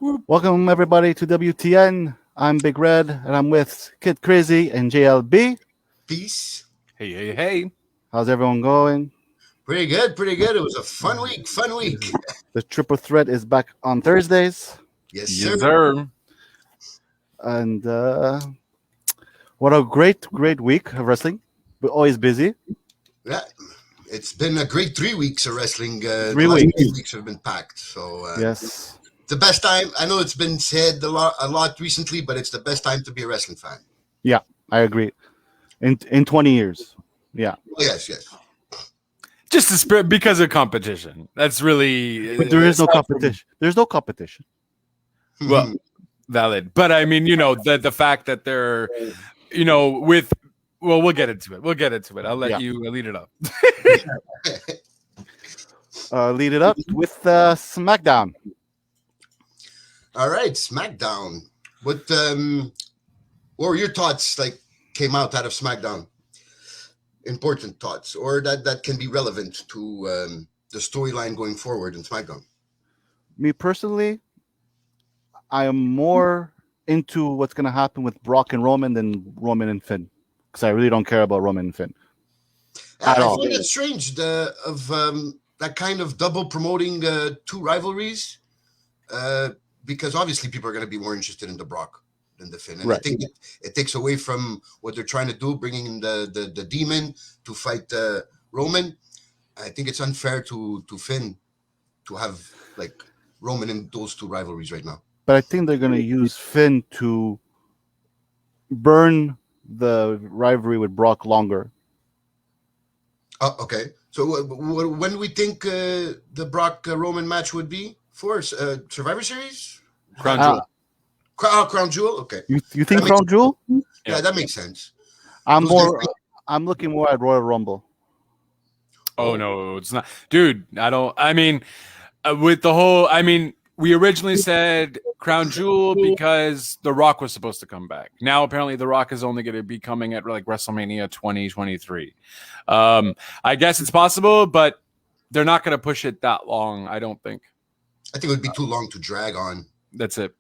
Welcome everybody to WTN. I'm Big Red, and I'm with Kid Crazy and JLB. Peace. Hey. How's everyone going? Pretty good. It was a fun week. The triple threat is back on Thursdays, Yes, Yes, sir. sir. and what a great week of wrestling. We're always busy. Yeah, it's been a great 3 weeks of wrestling. 3 the last weeks. 3 weeks have been packed. So Yes, the best time. I know it's been said a lot recently, but it's the best time to be a wrestling fan. yeah, I agree. In 20 years, yeah. Oh, yes. Just the spirit because of competition. That's really. But there is no competition. There's no competition. Well, valid. But I mean, the fact that they're, with. Well, we'll get into it. I'll let you lead it up. Lead it up with SmackDown. All right, SmackDown. What were your thoughts? Like came out of SmackDown. Important thoughts, or that can be relevant to the storyline going forward in SmackDown. Me personally, I am more into what's going to happen with Brock and Roman than Roman and Finn, because I really don't care about Roman and Finn at all. I find it strange of that kind of double promoting two rivalries, because obviously people are going to be more interested in the Brock than the Finn, and Right. I think it takes away from what they're trying to do, bringing in the Demon to fight Roman. I think it's unfair to Finn to have like Roman in those two rivalries right now. But I think they're going to use Finn to burn the rivalry with Brock longer. Oh, okay. So when do we think the Brock Roman match would be for Survivor Series? Crown Jewel. Crown Jewel. Okay. You think Crown Jewel? Yeah, that makes sense. I'm looking more at Royal Rumble. Oh no, it's not, dude. With the whole. We originally said Crown Jewel because The Rock was supposed to come back. Now apparently The Rock is only going to be coming at like WrestleMania 2023. I guess it's possible, but they're not going to push it that long. I don't think. I think it would be too long to drag on. That's it.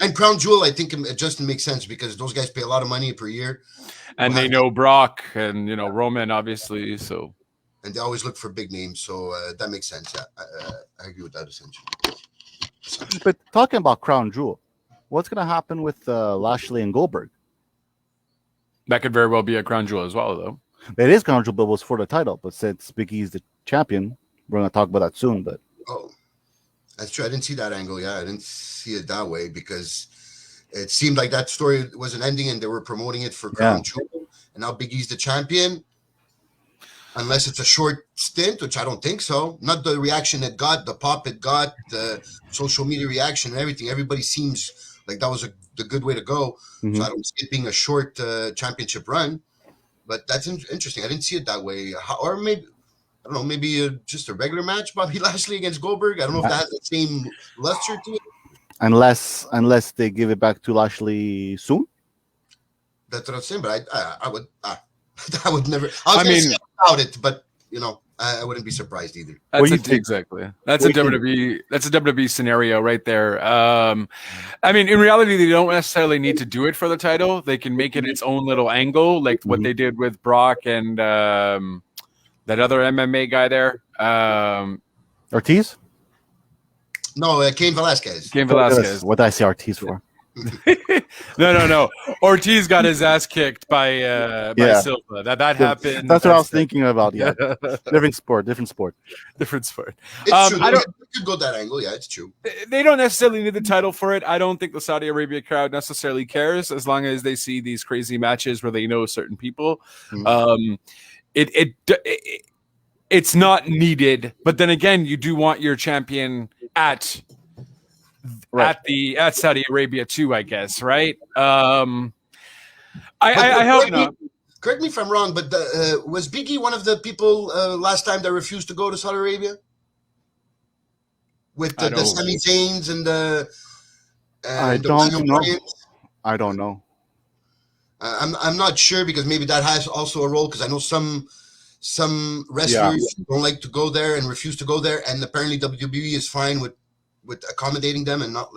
And Crown Jewel, I think it just makes sense because those guys pay a lot of money per year, and they know Brock and Roman obviously. So. And they always look for big names, so that makes sense. Yeah, I agree with that essentially. But talking about Crown Jewel, what's going to happen with Lashley and Goldberg? That could very well be a Crown Jewel as well, though. It is Crown Jewel, but it was for the title. But since Big E's the champion, we're going to talk about that soon. But that's true. I didn't see that angle. Yeah, I didn't see it that way because it seemed like that story wasn't ending, and they were promoting it for Crown Jewel, and now Big E's the champion. Unless it's a short stint, which I don't think so. Not the reaction it got, the pop it got, the social media reaction and everything. Everybody seems like that was the good way to go. Mm-hmm. So I don't see it being a short championship run. But that's interesting. I didn't see it that way. Or maybe, I don't know, maybe just a regular match, Bobby Lashley against Goldberg. I don't know if that has the same luster to it. Unless they give it back to Lashley soon. That's what I'm saying. But I would never. I mean, say about it, but I wouldn't be surprised either. Exactly. That's a WWE. That's a WWE scenario right there. In reality, they don't necessarily need to do it for the title. They can make it its own little angle, like what they did with Brock and that other MMA guy there, Ortiz. No, Cain Velasquez. What did I say Ortiz for? No. Ortiz got his ass kicked by Silva. That happened. That's what I was thinking about. Yeah, different sport. It's true. It could go that angle. Yeah, it's true. They don't necessarily need the title for it. I don't think the Saudi Arabia crowd necessarily cares as long as they see these crazy matches where they know certain people. Mm-hmm. It's not needed, but then again, you do want your champion at Saudi Arabia too, I guess, right? I hope not. Correct me if I'm wrong, but was Big E one of the people last time that refused to go to Saudi Arabia? With the Sami Zayn's and the I don't know. I don't know. I'm not sure because maybe that has also a role because I know some wrestlers don't like to go there and refuse to go there, and apparently WWE is fine with with accommodating them and not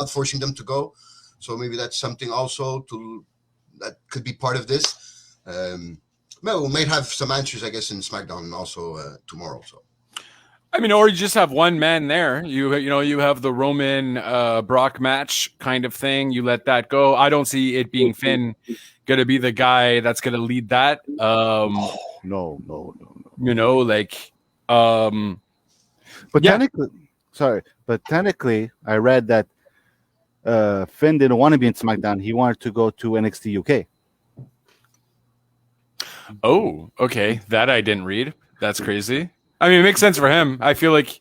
forcing them to go. So maybe that's something also that could be part of this. We might have some answers, I guess, in SmackDown also tomorrow. So. I mean, or you just have one man there. You have the Roman Brock match kind of thing. You let that go. I don't see it being Finn going to be the guy that's going to lead that. No. You know, like, but technically, I read that Finn didn't want to be in SmackDown. He wanted to go to NXT UK. Oh, okay. That I didn't read. That's crazy. I mean, it makes sense for him. I feel like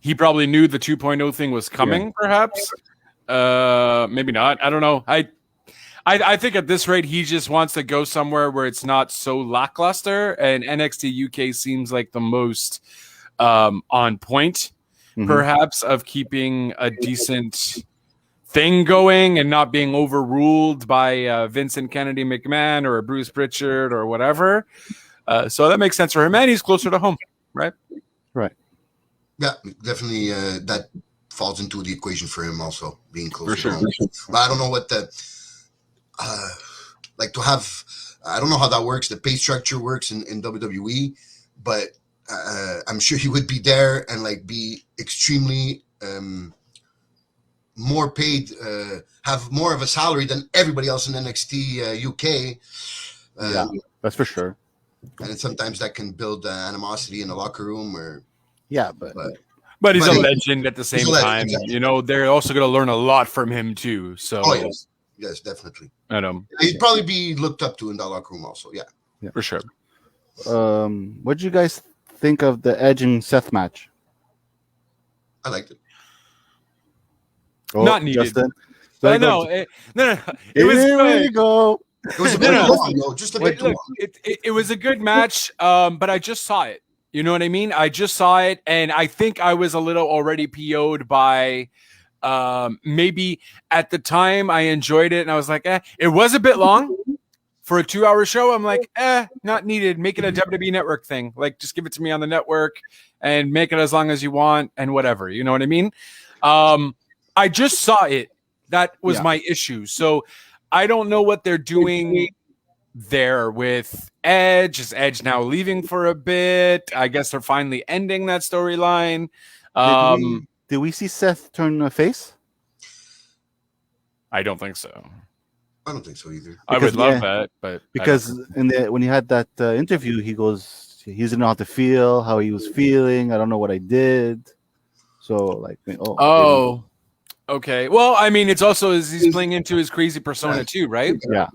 he probably knew the 2.0 thing was coming, perhaps. Maybe not. I don't know. I think at this rate, he just wants to go somewhere where it's not so lackluster, and NXT UK seems like the most on point, perhaps, of keeping a decent thing going and not being overruled by Vincent Kennedy McMahon or Bruce Pritchard or whatever. So that makes sense for him, and he's closer to home. Right. Yeah, definitely. That falls into the equation for him also, being close. For sure. But I don't know what to have. I don't know how that works. The pay structure works in WWE, but I'm sure he would be there and like be extremely more paid, have more of a salary than everybody else in NXT UK. Yeah, that's for sure. And sometimes that can build animosity in the locker room, but he's a legend at the same time. You know, they're also going to learn a lot from him too. So, yes, definitely. He'd probably be looked up to in that locker room, also. Yeah, for sure. What did you guys think of the Edge and Seth match? I liked it. Not needed. Justin? No. It was good. It was a bit long, though. Just a bit too long. It was a good match, but I just saw it. You know what I mean? I just saw it, and I think I was a little already PO'd by maybe at the time I enjoyed it, and I was like, it was a bit long for a 2-hour show. I'm like, not needed. Make it a WWE Network thing. Like, just give it to me on the network and make it as long as you want and whatever. You know what I mean? I just saw it. That was my issue. So I don't know what they're doing there with Edge. Is Edge now leaving for a bit? I guess they're finally ending that storyline. Did we see Seth turn face? I don't think so. I don't think so either. I would love that, but because when he had that interview, he goes, he doesn't know how to feel, how he was feeling. I don't know what I did. So like, okay. Well, I mean, it's also he's playing into his crazy persona too, right? Yeah.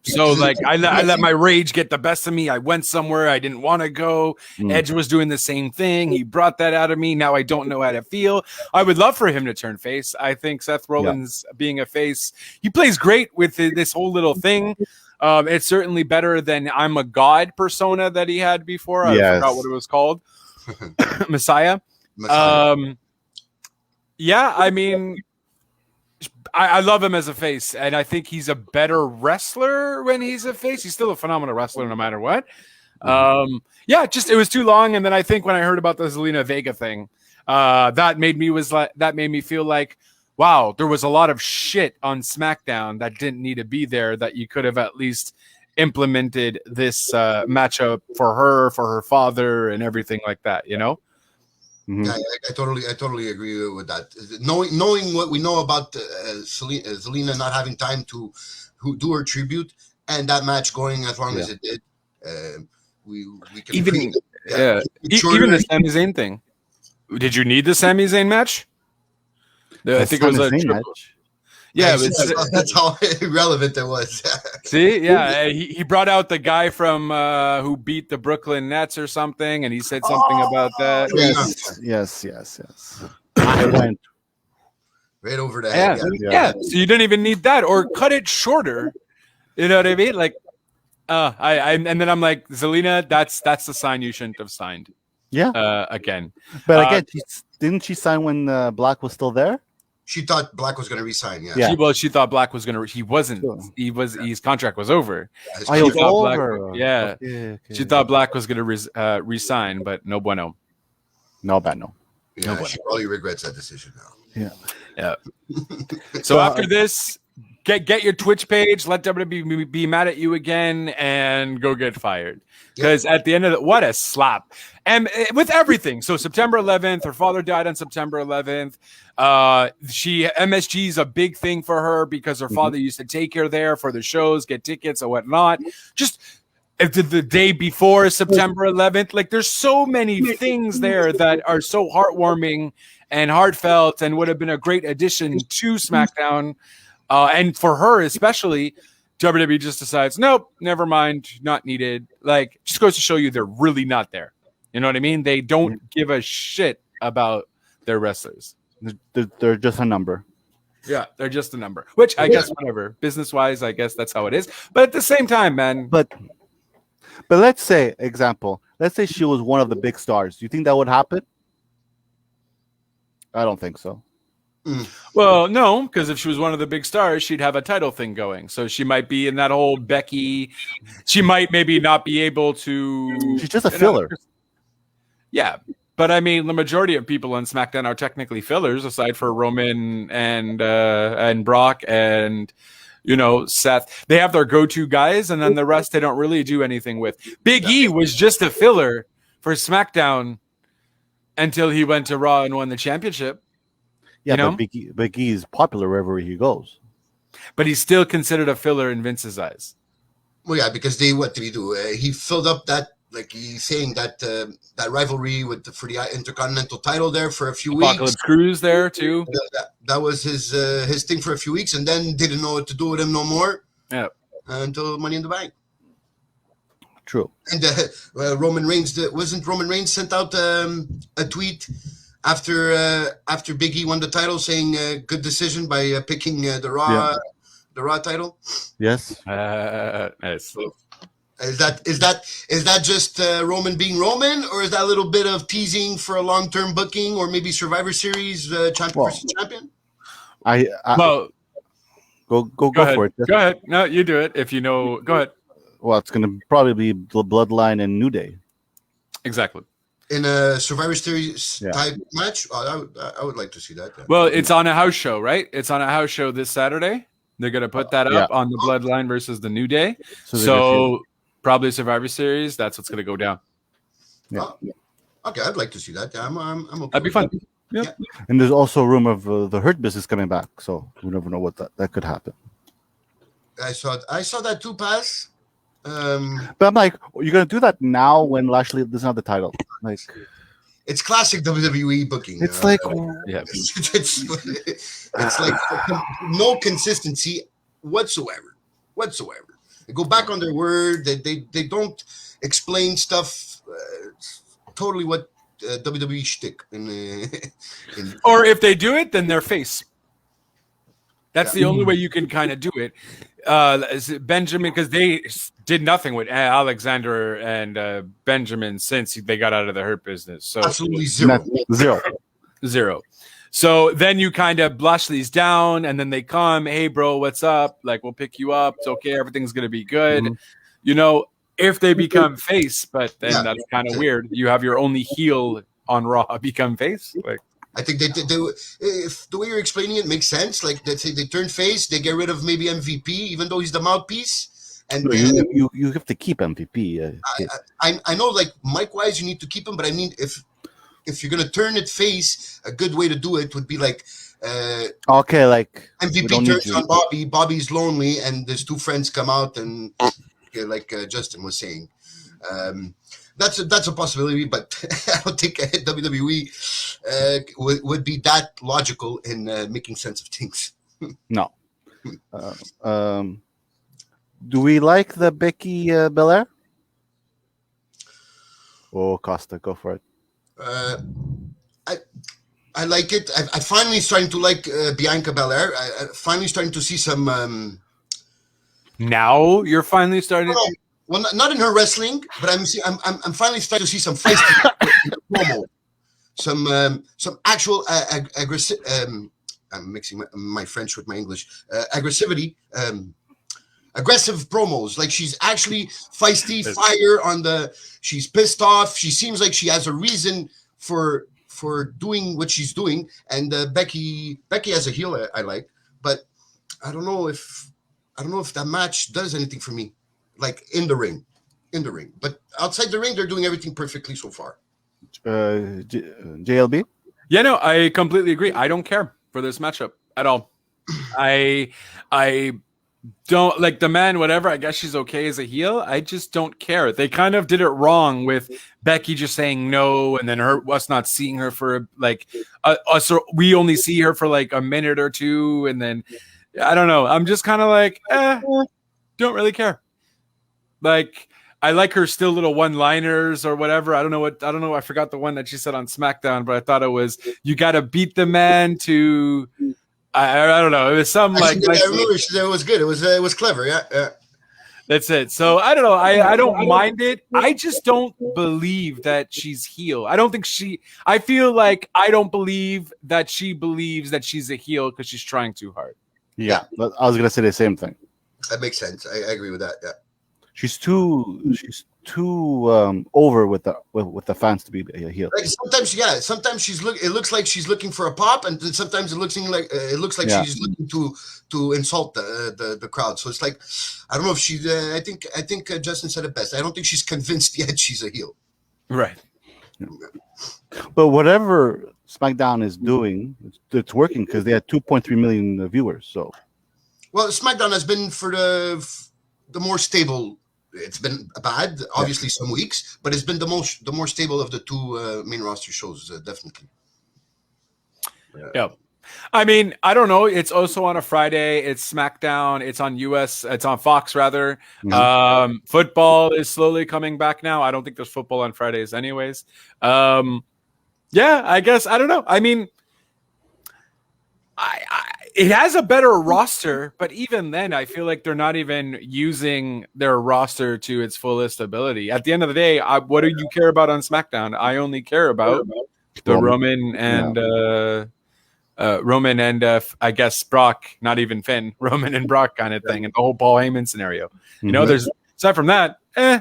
So like, I let my rage get the best of me. I went somewhere I didn't want to go. Edge was doing the same thing. He brought that out of me. Now I don't know how to feel. I would love for him to turn face. I think Seth Rollins being a face, he plays great with this whole little thing. It's certainly better than I'm a God persona that he had before. I forgot what it was called. Messiah. Yeah, I mean, I love him as a face, and I think he's a better wrestler when he's a face. He's still a phenomenal wrestler no matter what. It was too long, and then I think when I heard about the Zelina Vega thing, that made me feel like, wow, there was a lot of shit on SmackDown that didn't need to be there, that you could have at least implemented this matchup for her father, and everything like that, you know? Yeah, I totally agree with that. Knowing what we know about Zelina not having time to do her tribute, and that match going as long as it did, we can even the Sami Zayn thing. Did you need the Sami Zayn match? I think it was a match. Yeah, that's how irrelevant it was. See, he brought out the guy from who beat the Brooklyn Nets or something, and he said something about that. Yes. I went right over the head. Yeah. So you didn't even need that, or cut it shorter. You know what I mean? Like, and then I'm like, Zelina, that's the sign you shouldn't have signed. Yeah. Again. But again, didn't she sign when Black was still there? She thought Black was going to resign. Yeah. She thought Black was going to. He wasn't. His contract was over. Okay. She thought Black was going to resign, but no bueno. No. Yeah, Nobody. she probably regrets that decision now. Yeah. So after this, get your Twitch page, let WWE be mad at you again, and go get fired. Because at the end of it, what a slap. And with everything. So September 11th, her father died on September 11th. MSG is a big thing for her because her father used to take her there for the shows, get tickets and whatnot. Just the day before September 11th, like there's so many things there that are so heartwarming and heartfelt and would have been a great addition to SmackDown. And for her especially, WWE just decides, nope, never mind, not needed. Like, just goes to show you they're really not there. You know what I mean? They don't give a shit about their wrestlers. They're just a number. Yeah, they're just a number. Which I guess whatever. Business-wise, I guess that's how it is. But at the same time, man. But let's say, let's say she was one of the big stars. Do you think that would happen? I don't think so. Well, no, because if she was one of the big stars, she'd have a title thing going. So she might be in that whole Becky. She might maybe not be able to. She's just a filler. Yeah, but I mean, the majority of people on SmackDown are technically fillers, aside for Roman and Brock and Seth. They have their go-to guys, and then the rest they don't really do anything with. Big E was just a filler for SmackDown until he went to Raw and won the championship. Yeah, but Big E is popular wherever he goes. But he's still considered a filler in Vince's eyes. Well, yeah, because what did he do? He filled up that, like he's saying that that rivalry for the Intercontinental title there for a few weeks. Apocalypse Crews there too. That was his thing for a few weeks, and then didn't know what to do with him no more. Yeah, until Money in the Bank. True. And Roman Reigns wasn't Roman Reigns sent out a tweet after Big E won the title, saying good decision by picking the Raw title. Yes. Nice. Is that just Roman being Roman, or is that a little bit of teasing for a long-term booking, or maybe Survivor Series champion versus champion? Go for it. Go ahead. No, you do it if you know. Go ahead. Well, it's going to probably be the Bloodline and New Day. Exactly. In a Survivor Series type match, I would like to see that. Yeah. Well, it's on a house show, right? It's on a house show this Saturday. They're going to put that up on the Bloodline versus the New Day. So probably Survivor Series. That's what's going to go down. Yeah. Okay, I'd like to see that. I'm okay. That'd be fun. Yeah. And there's also a rumor of the Hurt Business coming back. So we never know what that could happen. I saw that too pass. But I'm like, you're gonna do that now when Lashley doesn't have the title? Like, it's classic WWE booking. It's like, it's like no consistency whatsoever. They go back on their word. They don't explain stuff. Totally what WWE shtick. Or if they do it, then they're face. That's the only way you can kind of do it. Benjamin, because they did nothing with Alexander and Benjamin since they got out of the Hurt Business. So absolutely zero. So then you kind of blush these down, and then they come, hey, bro, what's up? Like, we'll pick you up. It's okay. Everything's going to be good. Mm-hmm. If they become face, but then that's kind of weird. You have your only heel on Raw become face. Like, I think they if the way you're explaining it makes sense. Like they turn face, they get rid of maybe MVP, even though he's the mouthpiece. And you have to keep MVP. I know, like Mike wise, you need to keep him, but I mean, if you're gonna turn it face, a good way to do it would be like like MVP turns on Bobby. Bobby's lonely, and his two friends come out, and like Justin was saying. That's a possibility, but I don't think WWE would be that logical in making sense of things. No. Do we like the Becky Belair? Oh, Costa, go for it. I like it. I finally starting to like Bianca Belair. I finally starting to see some. Now you're finally starting. Well, not in her wrestling, but I'm finally starting to see some feisty promo, some actual aggressive. I'm mixing my French with my English. Aggressivity, aggressive promos. Like she's actually feisty, fire on the. She's pissed off. She seems like she has a reason for doing what she's doing. And Becky as a heel I like, but I don't know if that match does anything for me, like in the ring. But outside the ring, they're doing everything perfectly so far. JLB? Yeah, no, I completely agree. I don't care for this matchup at all. I don't like the man, whatever. I guess she's okay as a heel. I just don't care. They kind of did it wrong with Becky just saying no, and then us not seeing her for like us. We only see her for like a minute or two, and then I don't know. I'm just kind of like, don't really care. Like, I like her still little one-liners or whatever. I don't know. I forgot the one that she said on SmackDown, but I thought it was, you got to beat the man to, I don't know. It was some like, I remember it was good. It was clever. Yeah. That's it. So I don't know. I don't mind it. I just don't believe that she's heel. I don't think I feel like I don't believe that she believes that she's a heel because she's trying too hard. Yeah. I was going to say the same thing. That makes sense. I agree with that. Yeah. She's too over with the fans to be a heel. Like sometimes it looks like she's looking for a pop, and then sometimes it looks like she's looking to insult the crowd. So it's like, I don't know if she. I think Justin said it best. I don't think she's convinced yet she's a heel. Right. Yeah. But whatever SmackDown is doing, it's working because they had 2.3 million viewers. So, well, SmackDown has been for the more stable. It's been bad, obviously, some weeks, but it's been the more stable of the two main roster shows, definitely. Yeah. I mean, I don't know. It's also on a Friday. It's SmackDown. It's on It's on Fox, rather. Mm-hmm. Football is slowly coming back now. I don't think there's football on Fridays anyways. Yeah, I guess. I don't know. I mean, it has a better roster, but even then, I feel like they're not even using their roster to its fullest ability. At the end of the day, what do you care about on SmackDown? I only care about the Roman and I guess Brock, not even Finn, Roman and Brock kind of thing, and the whole Paul Heyman scenario. You know, there's aside from that, Yeah,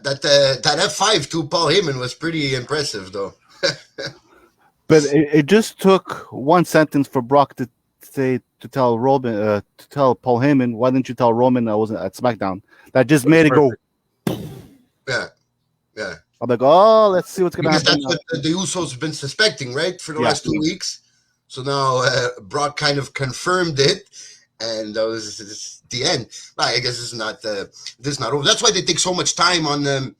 that F5 to Paul Heyman was pretty impressive, though. But it just took one sentence for Brock to tell Roman, to tell Paul Heyman, why didn't you tell Roman I wasn't at SmackDown? That just made it go. Yeah. I'm like, oh, let's see what's going to happen. That's what the Usos have been suspecting, right, for the last 2 weeks. So now Brock kind of confirmed it, and that was the end. I guess this is not over. That's why they take so much time on them.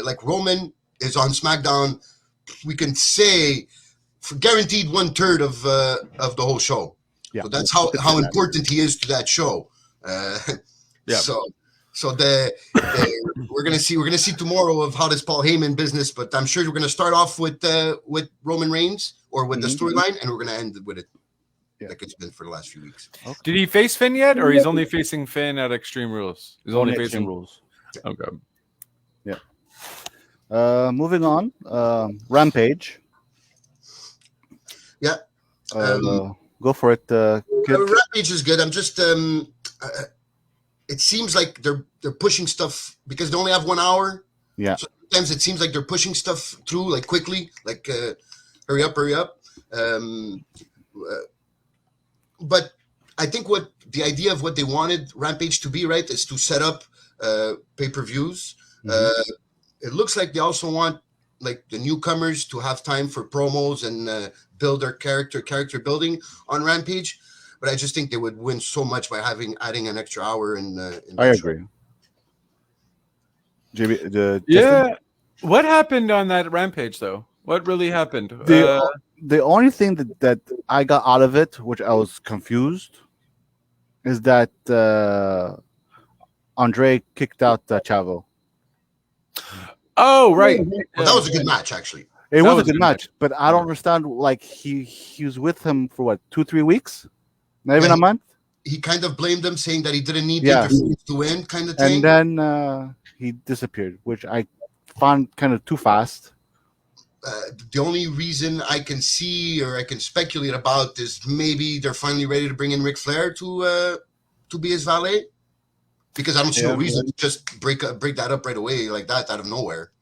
Like Roman is on SmackDown. We can say for guaranteed 1/3 of the whole show. Yeah. So that's how important he is to that show. So we're gonna see tomorrow of how this Paul Heyman business, but I'm sure we're gonna start off with Roman Reigns or with the storyline, and we're gonna end with it like it's been for the last few weeks. Okay. Did he face Finn yet, or he's only facing Finn at Extreme Rules? He's only facing Rules. Okay. Yeah. Moving on. Rampage. Yeah. Go for it. Rampage is good. I'm just it seems like they're pushing stuff because they only have 1 hour. Yeah. So sometimes it seems like they're pushing stuff through like quickly, like hurry up. But I think what the idea of what they wanted Rampage to be, right, is to set up pay-per-views. It looks like they also want like the newcomers to have time for promos and build their character building on Rampage. But I just think they would win so much by adding an extra hour in I agree. Yeah. What happened on that Rampage, though? What really happened? The only thing that I got out of it, which I was confused, is that Andre kicked out Chavo. Oh, right. Well, that was a good match, actually. It was a good match, but I don't understand. Like he was with him for what, 2-3 weeks, not even a month. He kind of blamed him, saying that he didn't need the interference to win, kind of thing. And then he disappeared, which I found kind of too fast. The only reason I can see or I can speculate about is maybe they're finally ready to bring in Ric Flair to be his valet, because I don't see no reason to just break that up right away like that out of nowhere.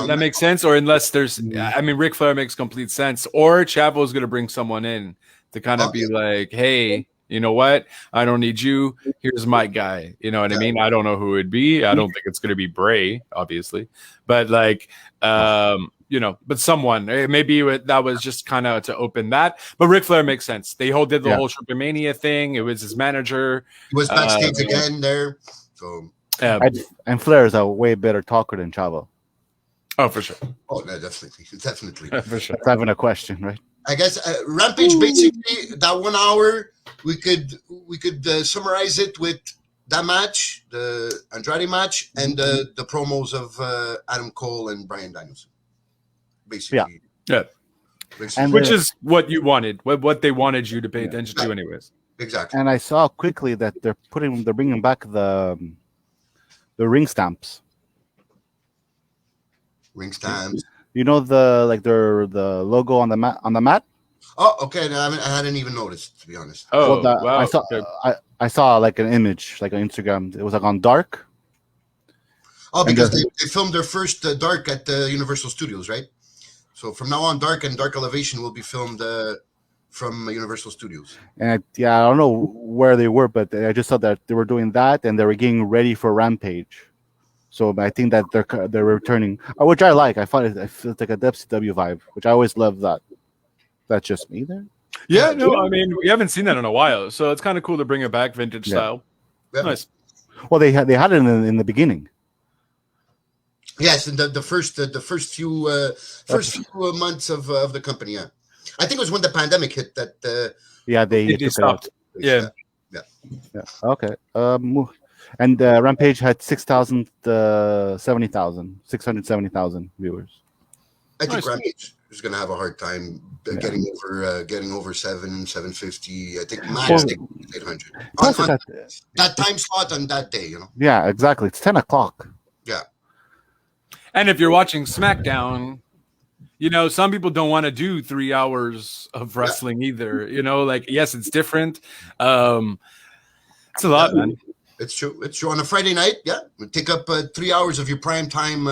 That makes sense. Or unless there's, I mean, Ric Flair makes complete sense. Or Chavo's going to bring someone in to kind of be like, hey, you know what? I don't need you. Here's my guy. You know what I mean? I don't know who it'd be. I don't think it's going to be Bray, obviously. But like, you know, but someone, maybe that was just kind of to open that. But Ric Flair makes sense. They did the whole Premeiere thing. It was his manager. He was backstage again there. So and Flair is a way better talker than Chavo. Oh, for sure. Oh, no, definitely. For sure. That's having a question, right? I guess Rampage, basically, that 1 hour, we could summarize it with that match, the Andrade match, and the promos of Adam Cole and Bryan Danielson. Basically. Yeah. Basically. Which is what you wanted, what they wanted you to pay attention to anyways. Exactly. And I saw quickly that they're bringing back the ring stamps. Ring stamps. You know the logo on the mat. Oh, okay. No, I hadn't even noticed, to be honest. Oh, well, wow. I saw like an image, like on Instagram. It was like on Dark. Oh, because they filmed their first Dark at the Universal Studios, right? So from now on, Dark and Dark Elevation will be filmed from Universal Studios. And I don't know where they were, but I just saw that they were doing that, and they were getting ready for Rampage. So I think that they're returning, which I like. I find it feels like a WCW vibe, which I always love that. That's just me there. Yeah, no, I mean we haven't seen that in a while, so it's kind of cool to bring it back, vintage style. Yeah. Nice. Well, they had it in the beginning. Yes, in the first few months of the company. Yeah, I think it was when the pandemic hit that. They took stopped. it out. Yeah. Okay. And Rampage had 670,000 viewers. I think Rampage is going to have a hard time getting over 750. I think max 800. That time slot on that day, you know. Yeah, exactly. It's 10 o'clock. Yeah. And if you're watching SmackDown, you know, some people don't want to do 3 hours of wrestling either. You know, like, yes, it's different. It's a lot, man. It's true. It's true. On a Friday night, take up 3 hours of your prime time.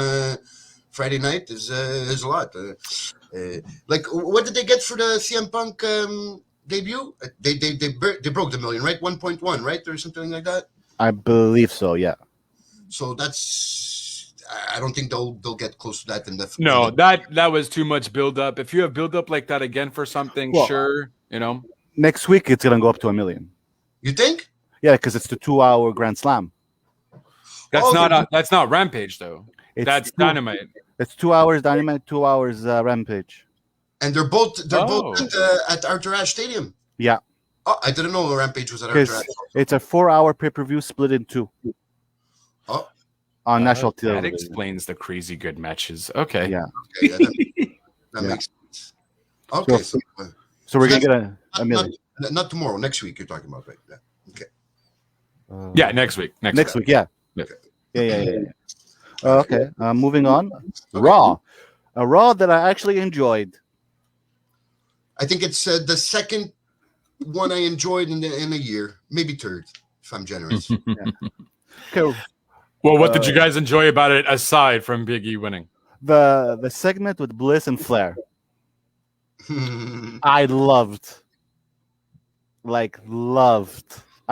Friday night is a lot. Like, what did they get for the CM Punk debut? They broke the million, right? 1.1, right, or something like that. I believe so. Yeah. So I don't think they'll get close to that. No, that was too much build up. If you have build up like that again for something, sure, you know. Next week it's gonna go up to 1 million. You think? Yeah, because it's the 2-hour Grand Slam. That's not Rampage though. That's Dynamite. It's 2 hours Dynamite, 2 hours Rampage. And they're both at Arthur Ashe Stadium. Yeah. Oh, I didn't know Rampage was at Arthur Ashe. It's a 4-hour pay-per-view split in two. Oh. On national television. That explains the crazy good matches. Okay. Yeah. Okay, that makes sense. Okay. So we're going to get a million. Not tomorrow. Next week you're talking about, right? Yeah. Okay. Next week. Next week, yeah. Okay. Yeah. Okay. Moving on. Raw. A Raw that I actually enjoyed. I think it's the second one I enjoyed in a year. Maybe third, if I'm generous. Okay. Well, what did you guys enjoy about it aside from Big E winning? The segment with Bliss and Flair. I loved. I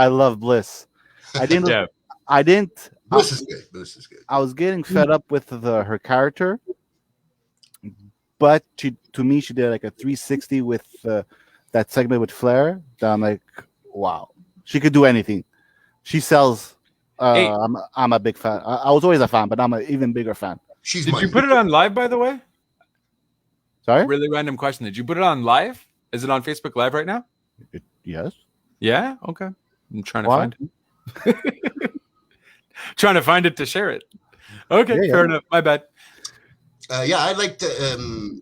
love Bliss. I didn't. Bliss is good. I was getting fed up with her character, but she did like a 360 with that segment with Flair. That I'm like, wow, she could do anything. She sells. I'm a big fan. I was always a fan, but I'm an even bigger fan. Did you put it on live, by the way? Sorry? Really random question. Did you put it on live? Is it on Facebook Live right now? Yes. Yeah? Okay. I'm trying to find it. Trying to find it to share it. Okay, fair enough. My bad. I like the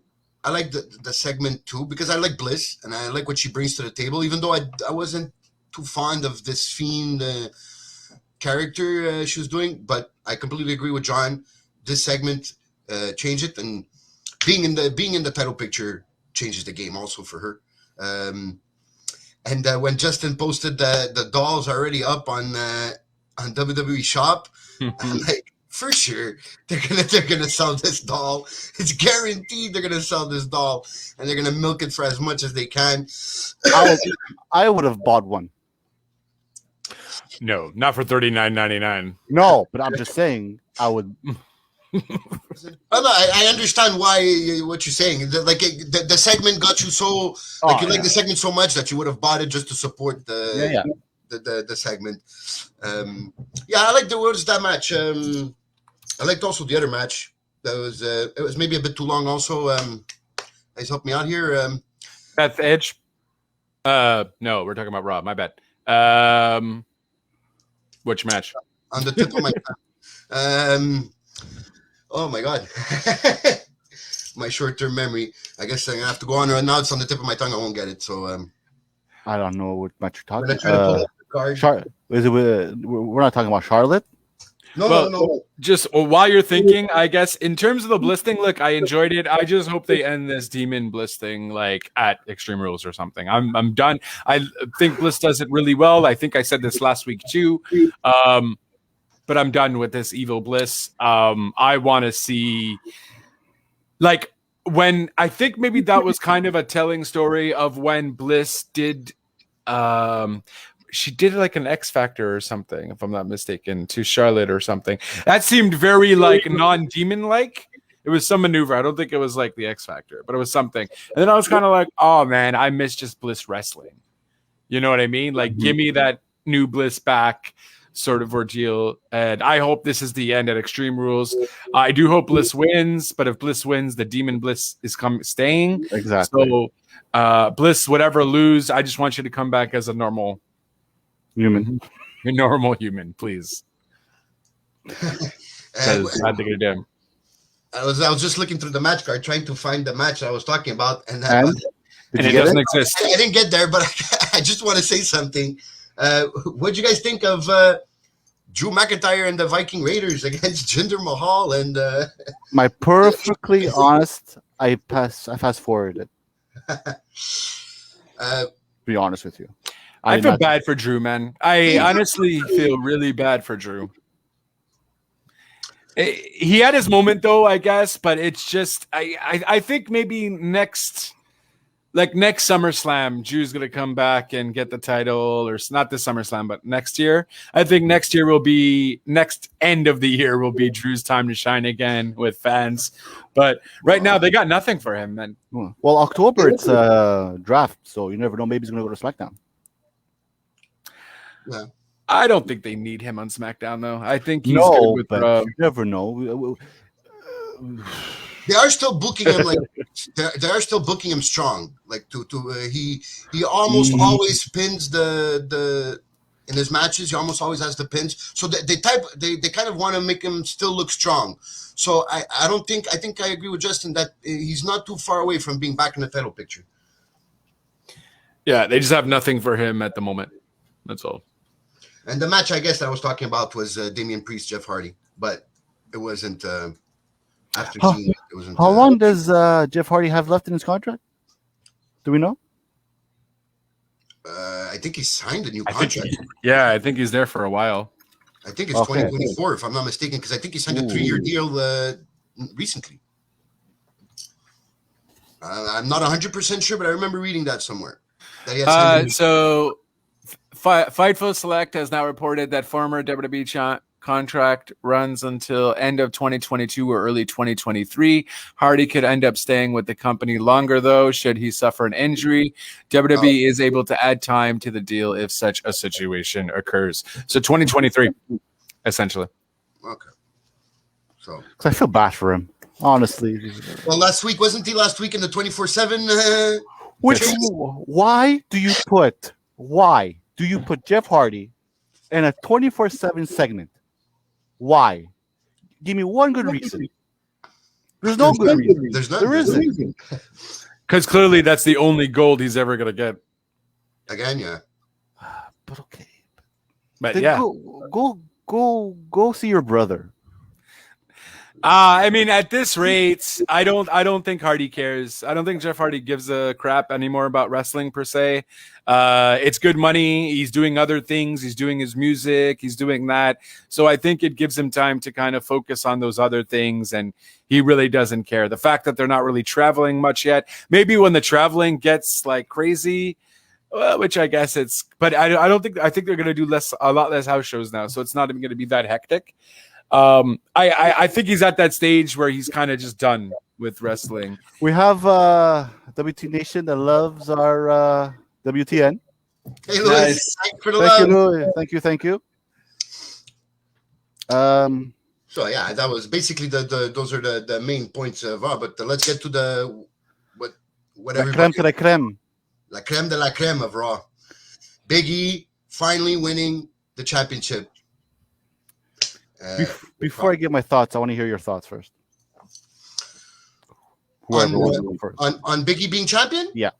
segment too because I like Bliss and I like what she brings to the table. Even though I wasn't too fond of this Fiend character she was doing, but I completely agree with John. This segment changed it, and being in the title picture changes the game also for her. And when Justin posted the dolls already up on WWE Shop, I'm like, for sure they're gonna sell this doll. It's guaranteed they're gonna sell this doll, and they're gonna milk it for as much as they can. I would have bought one. No, not for $39.99. No, but I'm just saying I would. I understand what you're saying. The segment got you so like the segment so much that you would have bought it just to support the segment. I like that match. I liked also the other match. That was it was maybe a bit too long. Also, guys, help me out here. Beth Edge. No, we're talking about Raw. My bad. Which match? On the tip of my tongue. Oh my god. My short-term memory. I guess I'm gonna have to go on right now. It's on the tip of my tongue. I won't get it. So I don't know what match you're talking about. We're not talking about Charlotte? No. Just while you're thinking, I guess in terms of the Bliss thing, look, I enjoyed it. I just hope they end this Demon Bliss thing like at Extreme Rules or something. I'm done. I think Bliss does it really well. I think I said this last week too. But I'm done with this evil Bliss. I want to see, like, when I think maybe that was kind of a telling story of when Bliss did, she did like an X Factor or something, if I'm not mistaken, to Charlotte or something. That seemed very like non-demon like. It was some maneuver. I don't think it was like the X Factor, but it was something. And then I was kind of like, oh man, I miss just Bliss wrestling. You know what I mean? Like, give me that new Bliss back sort of ordeal. And I hope this is the end at Extreme Rules. I do hope Bliss wins, but if Bliss wins, the Demon Bliss is staying. Exactly. So Bliss, whatever, lose. I just want you to come back as a normal human. A normal human, please. I think I do. I was just looking through the match card, trying to find the match I was talking about, and it doesn't exist. I didn't get there, but I just want to say something. What do you guys think of Drew McIntyre and the Viking Raiders against Jinder Mahal? And my perfectly honest, I fast forwarded. Be honest with you, I feel bad for Drew, man. I honestly feel really bad for Drew. He had his moment though, I guess, but it's just I think maybe next SummerSlam, Drew's gonna come back and get the title, or not this SummerSlam, but next year. I think next end of the year will be Drew's time to shine again with fans. But right now they got nothing for him, man. Well, October it's a draft, so you never know. Maybe he's gonna go to SmackDown. Yeah. I don't think they need him on SmackDown, though. I think he's good with you never know. They are still booking him like they are still booking him strong. Like he almost always pins the in his matches. He almost always has the pins. So they kind of want to make him still look strong. So I think I agree with Justin that he's not too far away from being back in the title picture. Yeah, they just have nothing for him at the moment. That's all. And the match, I guess, that I was talking about was Damian Priest, Jeff Hardy, but it wasn't after. It wasn't. How long does Jeff Hardy have left in his contract? Do we know? I think he signed a new contract. I think he's there for a while. I think it's 2024, if I'm not mistaken, because I think he signed a 3-year deal recently. I'm not 100% sure, but I remember reading that somewhere. That he had so. Fightful Select has now reported that former WWE contract runs until end of 2022 or early 2023. Hardy could end up staying with the company longer, though, should he suffer an injury. WWE is able to add time to the deal if such a situation occurs. So 2023, essentially. Okay. So I feel bad for him, honestly. Well, wasn't he last week in the 24/7? Why do you put Jeff Hardy in a 24/7 segment? Why? Give me one good reason. There's no good reason. There isn't. Because clearly that's the only gold he's ever going to get. Again, yeah. But okay. But then yeah. Go see your brother. I mean, at this rate, I don't think Hardy cares. I don't think Jeff Hardy gives a crap anymore about wrestling per se. It's good money. He's doing other things. He's doing his music. He's doing that. So I think it gives him time to kind of focus on those other things, and he really doesn't care. The fact that they're not really traveling much yet, maybe when the traveling gets like crazy, which I guess it's, but I don't think, I think they're going to do a lot less house shows now, so it's not even going to be that hectic. I think he's at that stage where he's kind of just done with wrestling. We have WT Nation that loves our WTN. Hey, Louis, Nice. thanks for the Thank you, love. Louis. Thank you. So yeah, that was basically those are the main points of Raw. But let's get to the what La crème de la crème. La crème de la crème of Raw. Big E finally winning the championship. Before I give my thoughts, I want to hear your thoughts first. Whoever wants to go first. On Big E being champion? Yeah.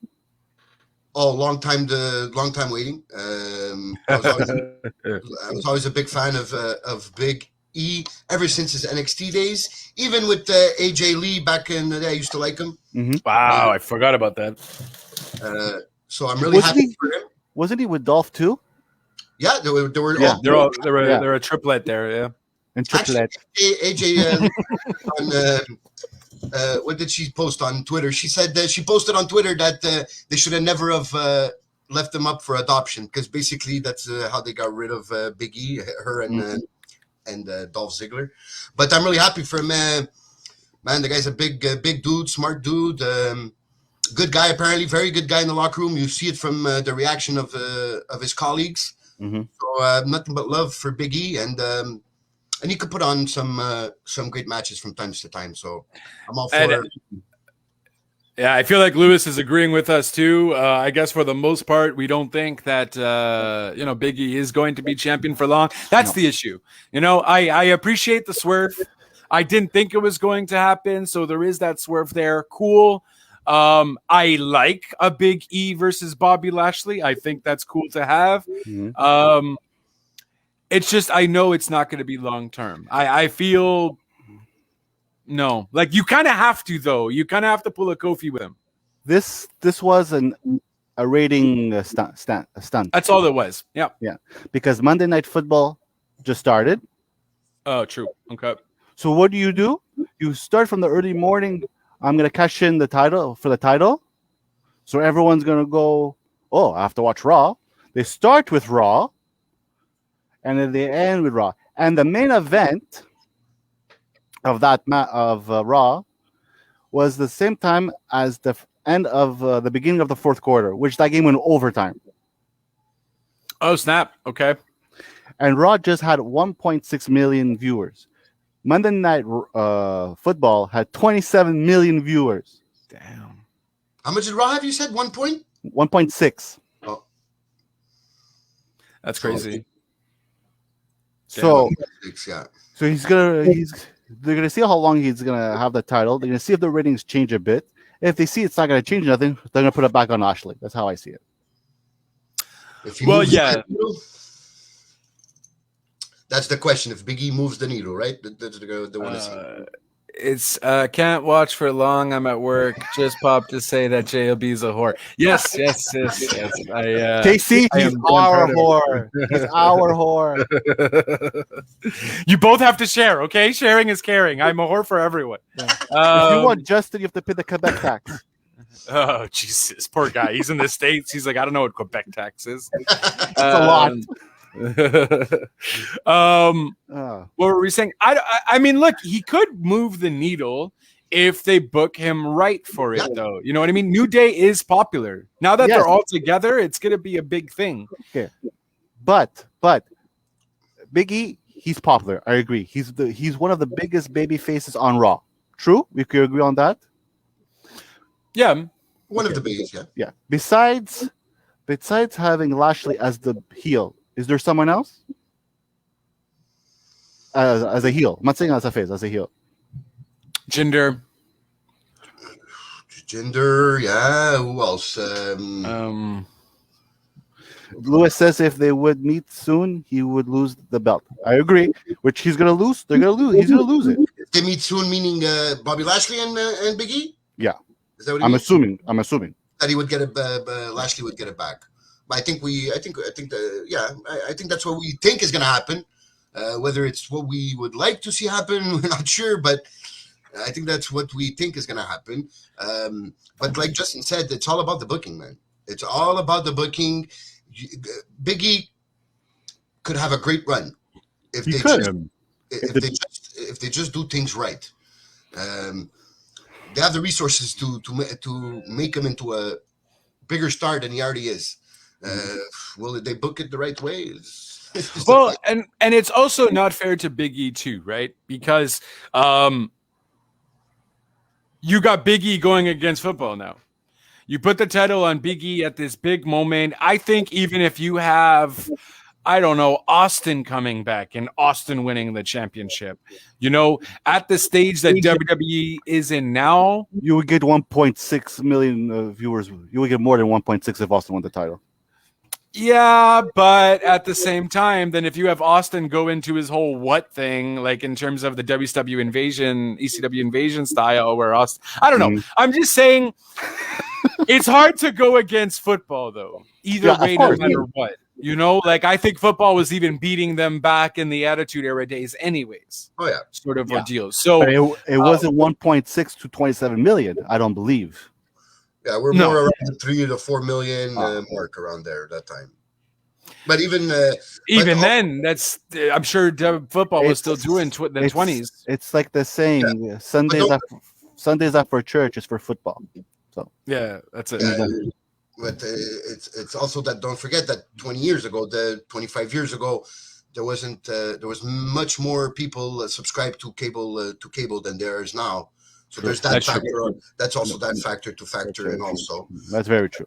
Oh, long time waiting. I was always a big fan of Big E ever since his NXT days. Even with AJ Lee back in the day, I used to like him. Mm-hmm. Wow, I forgot about that. So I'm really happy for him. Wasn't he with Dolph too? Yeah, they were. Yeah. They're a triplet there. Yeah. And triplet. AJ on what did she post on Twitter? She said that she posted on Twitter that they should have never have left them up for adoption, because basically that's how they got rid of Big E, her and Dolph Ziggler. But I'm really happy for him, man. The guy's a big dude, smart dude, good guy apparently, very good guy in the locker room. You see it from the reaction of his colleagues. Mm-hmm. So nothing but love for Big E, and he could put on some great matches from time to time. So I'm all for it. Yeah, I feel like Lewis is agreeing with us too. I guess for the most part, we don't think that Big E is going to be champion for long. That's the issue. I appreciate the swerve. I didn't think it was going to happen, so there is that swerve there. Cool. I like a Big E versus Bobby Lashley. I think that's cool to have. Mm-hmm. It's just, I know it's not going to be long term. I feel no, like you kind of have to, though. You kind of have to pull a Kofi with him. This was a rating stunt. That's all it was. Yeah. Yeah. Because Monday Night Football just started. Oh, true. Okay. So what do? You start from the early morning. I'm going to cash in the title. So everyone's going to go, oh, I have to watch Raw. They start with Raw. And then they end with Raw. And the main event of that Raw was the same time as the end of the beginning of the fourth quarter, which that game went overtime. Oh, snap. Okay. And Raw just had 1.6 million viewers. Monday Night Football had 27 million viewers. Damn. How much did Raw have? You said 1 point? 1.6. Oh. That's crazy. So yeah. So they're gonna see how long he's gonna have the title. They're gonna see if the ratings change a bit. If they see it's not gonna change nothing, they're gonna put it back on Lashley. That's how I see it. That's the question. If Big E moves the needle, right? That's the want to see. It's can't watch for long. I'm at work. Just popped to say that JLB is a whore. Yes. KC, he's our whore. He's our whore. You both have to share, okay? Sharing is caring. I'm a whore for everyone. Yeah. If you want Justin, you have to pay the Quebec tax. Oh, Jesus. Poor guy. He's in the States. He's like, I don't know what Quebec tax is. It's a lot. What were we saying? I mean, look, he could move the needle if they book him right for it, though. You know what I mean? New Day is popular. Now that they're all together, it's going to be a big thing. Okay. But Big E, he's popular. I agree. He's one of the biggest baby faces on Raw. True? We could agree on that? Yeah. One of the biggest, yeah. Yeah. Besides having Lashley as the heel, is there someone else? As a heel. I'm not saying as a face, as a heel. Jinder, yeah. Who else? Lewis says if they would meet soon, he would lose the belt. I agree. Which he's gonna lose. They're gonna lose. He's gonna lose it. If they meet soon, meaning Bobby Lashley and Big E? Yeah. Is that what I'm assuming that he would get it. Lashley would get it back. I think that's what we think is going to happen. Whether it's what we would like to see happen, we're not sure, but I think that's what we think is going to happen. But like Justin said, it's all about the booking, man. It's all about the booking. Big E could have a great run if they just do things right. They have the resources to make him into a bigger star than he already is. Will they book it the right way? Well, and it's also not fair to Big E too, right? Because you got Big E going against football now. You put the title on Big E at this big moment. I think even if you have, I don't know, Austin coming back and Austin winning the championship, at the stage that WWE is in now, you would get 1.6 million viewers. You would get more than 1.6 if Austin won the title. Yeah, but at the same time, then if you have Austin go into his whole what thing, like in terms of the WCW invasion, ECW invasion style, where Austin, I don't know. I'm just saying it's hard to go against football, though. Either way, no matter what. I think football was even beating them back in the Attitude Era days anyways. Oh, yeah. Sort of ordeal. So but it wasn't 1.6 to 27 million, I don't believe. Yeah, we're more around the 3 to 4 million mark around there that time. But even then, that's I'm sure football was still doing the 20s. It's like the saying, Sundays after church is for football. So yeah, that's it. But it's also that don't forget that 20 years ago, 25 years ago, there was much more people subscribed to cable than there is now. So there's that factor. That's also that factor to factor in also. That's very true.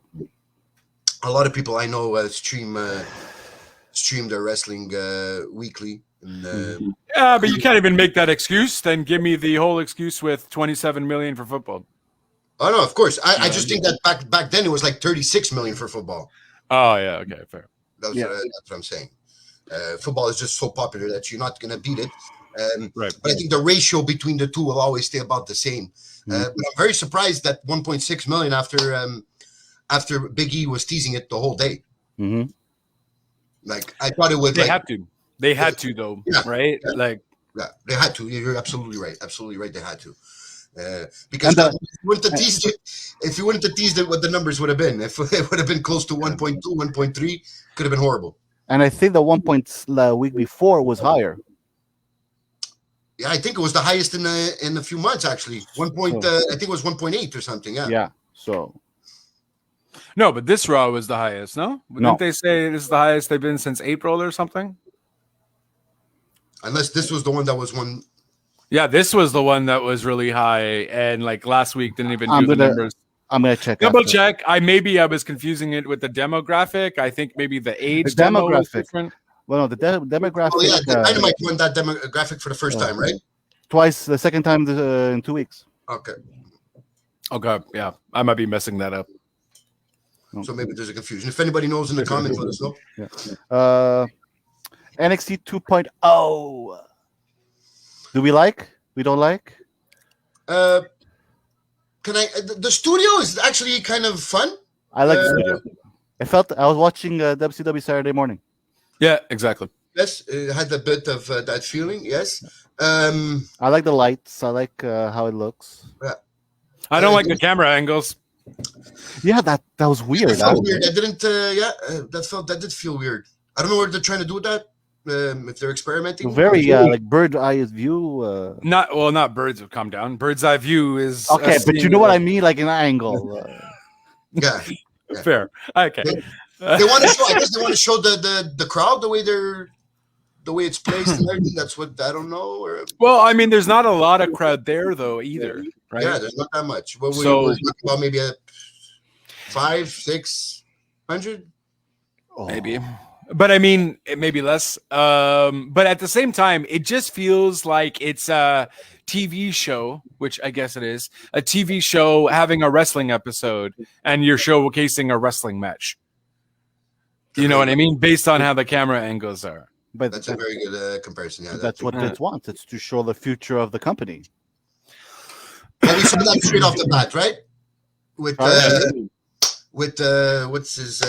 A lot of people I know stream their wrestling weekly. Yeah, but you can't even make that excuse. Then give me the whole excuse with 27 million for football. Oh no, of course. I just think that back then it was like 36 million for football. Oh yeah, okay, fair. That's what I'm saying. Football is just so popular that you're not gonna beat it. Right. But I think the ratio between the two will always stay about the same. But I'm very surprised that 1.6 million after Big E was teasing it the whole day. Mm-hmm. Like I thought it would. They had to though, right? Yeah. They had to. You're absolutely right. Absolutely right. They had to. Because if you wouldn't have teased it, what the numbers would have been. If it would have been close to 1.2, 1.3, could have been horrible. And I think the 1 point week before was higher. Yeah, I think it was the highest in a few months actually. I think it was 1.8 or something. Yeah. Yeah. So. No, but this Raw was the highest. No, didn't they say this is the highest they've been since April or something? Unless this was the one that was one. Yeah, this was the one that was really high, and like last week didn't even do the numbers. I'm gonna check. Double check. I was confusing it with the demographic. I think maybe the age demographic was different. Well, no, the demographic. Oh yeah, the Dynamite won that demographic for the first time, right? Twice, the second time in 2 weeks. Okay. Okay, yeah, I might be messing that up. So maybe there's a confusion. If anybody knows in the comments, let us know. Yeah. NXT 2.0. Do we like? We don't like? The studio is actually kind of fun. I like the studio. I was watching WCW Saturday morning. Yeah, exactly. Yes, it had a bit of that feeling. Yes. I like the lights. I like how it looks. Yeah. I don't like the camera angles. Yeah, that was weird. It felt weird. That did feel weird. I don't know what they're trying to do with that. If they're experimenting, very like bird's eye view. Not birds. Calm down. Bird's eye view is okay, but you know what I mean, like an angle. Yeah, fair. Okay. They want to show. I guess they want to show the crowd the way it's placed and everything. That's what I don't know. Well, I mean, there's not a lot of crowd there though either, right? Yeah, there's not that much. We're talking about maybe a 500-600, maybe. But I mean, it may be less. But at the same time, it just feels like it's a TV show, which I guess it is, a TV show having a wrestling episode, and you're showcasing a wrestling match. You know what I mean? Based on how the camera angles are. But that's a very good comparison. Yeah, that's what it wants. It's to show the future of the company. Well, we saw that straight off the bat, right? with what's his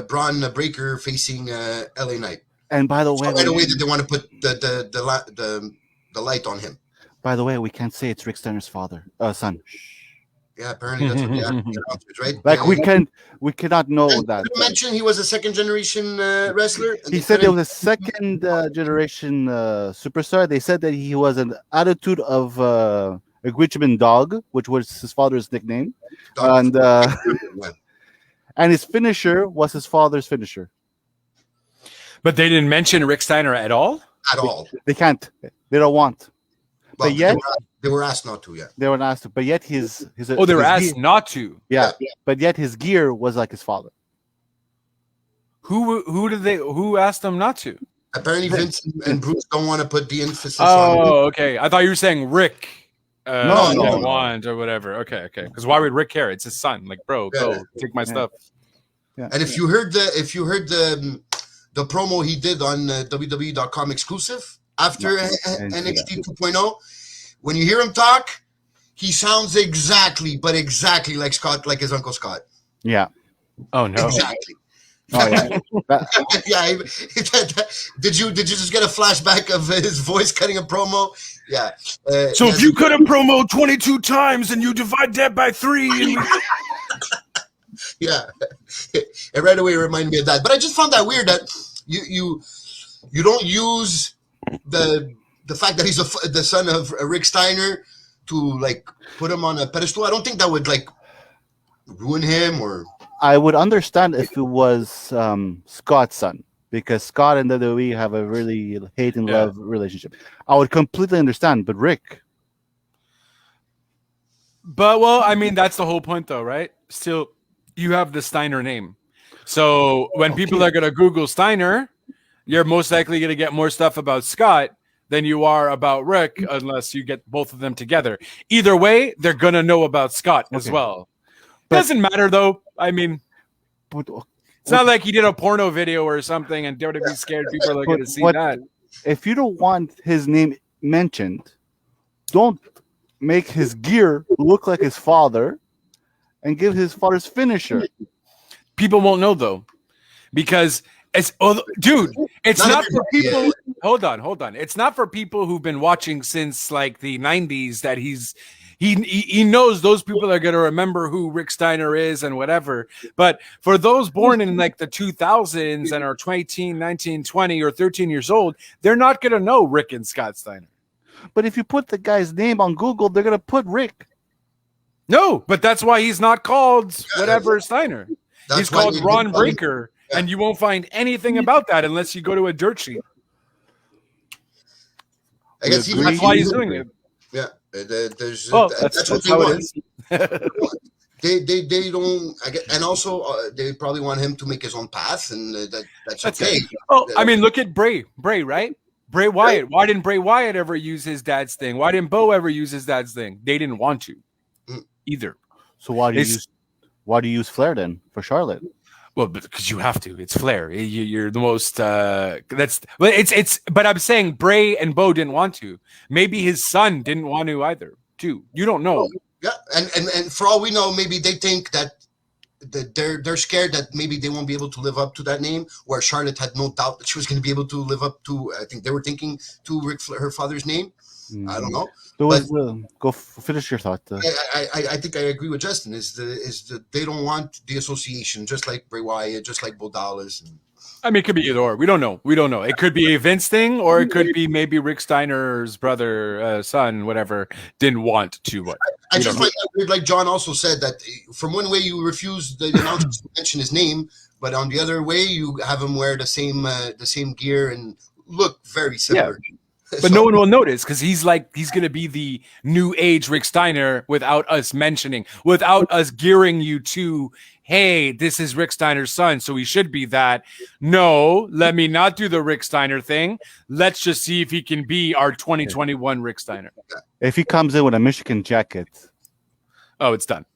Braun Breaker facing LA Knight. And by the way, so right away that they want to put the light on him. By the way, we can't say it's Rick Steiner's son. Yeah, apparently that's what they have to get out, right? Like we cannot know that. You mentioned he was a second generation wrestler. He said there was a second generation superstar. They said that he was an attitude of a Gritchman dog, which was his father's nickname, and his finisher was his father's finisher. But they didn't mention Rick Steiner at all. At all. They can't. They don't want. Well, but yet they were asked not to. Yeah. They were asked to. But yet his they were asked gear, not to. Yeah. But yet his gear was like his father. Who asked them not to? Apparently Vince and Bruce don't want to put the emphasis on. Oh, okay. I thought you were saying Rick. No. Want or whatever. Okay. Because why would Rick care? It's his son. Like, bro, go take my stuff. Yeah. And if you heard the promo he did on WWE.com exclusive after NXT 2.0, when you hear him talk, he sounds exactly like Scott, like his Uncle Scott. Yeah. Oh no. Exactly. Oh yeah. Yeah. Did you just get a flashback of his voice cutting a promo? Yeah. So if you cut a promo 22 times and you divide that by 3, yeah, it right away reminded me of that. But I just found that weird that you don't use the fact that he's the son of Rick Steiner to like put him on a pedestal. I don't think that would like ruin him. Or I would understand if it was Scott's son, because Scott and WWE have a really hate and love relationship. I would completely understand, but Rick. But well, I mean that's the whole point, though, right? Still, you have the Steiner name, so when people are going to Google Steiner, you're most likely going to get more stuff about Scott than you are about Rick, unless you get both of them together. Either way, they're going to know about Scott as well. Doesn't matter, though. I mean, it's not like he did a porno video or something and WWE scared people are going to see that. If you don't want his name mentioned, don't make his gear look like his father and give his father's finisher. People won't know, though, because it's not for people. Hold on. It's not for people who've been watching since like the 90s that he knows those people are going to remember who Rick Steiner is and whatever. But for those born in like the 2000s and are 18, 19, 20 or 13 years old, they're not going to know Rick and Scott Steiner. But if you put the guy's name on Google, they're going to put Rick. No, but that's why he's not called whatever Steiner. He's called Ron Breaker, and you won't find anything about that unless you go to a dirt sheet. I guess that's why he's doing it. Yeah, that's what they how want. it is. They don't, and also they probably want him to make his own path, and that's okay. Oh, I mean, look at Bray, right? Bray Wyatt. Why didn't Bray Wyatt ever use his dad's thing? Why didn't Bo ever use his dad's thing? They didn't want to either. So why do you use Flair then for Charlotte? Well, because you have to. It's Flair. You're the most. But I'm saying Bray and Bo didn't want to. Maybe his son didn't want to either. Too. You don't know. Yeah, and for all we know, maybe they think that they're scared that maybe they won't be able to live up to that name. Where Charlotte had no doubt that she was going to be able to live up to. I think they were thinking to her father's name. I don't know. Go finish your thought. I think I agree with Justin. Is the they don't want the association, just like Bray Wyatt, just like Bo Dallas. I mean, it could be either or. We don't know. It could be a Vince thing, or it could be maybe Rick Steiner's brother, son, whatever, didn't want to. I just find that weird. Like John also said that from one way you refuse the announcement to mention his name, but on the other way you have him wear the same gear and look very similar. Yeah. But no one will notice because he's going to be the new age Rick Steiner without us mentioning, without us gearing you to, hey, this is Rick Steiner's son, so he should be that. No, let me not do the Rick Steiner thing. Let's just see if he can be our 2021 Rick Steiner. If he comes in with a Michigan jacket. Oh, it's done.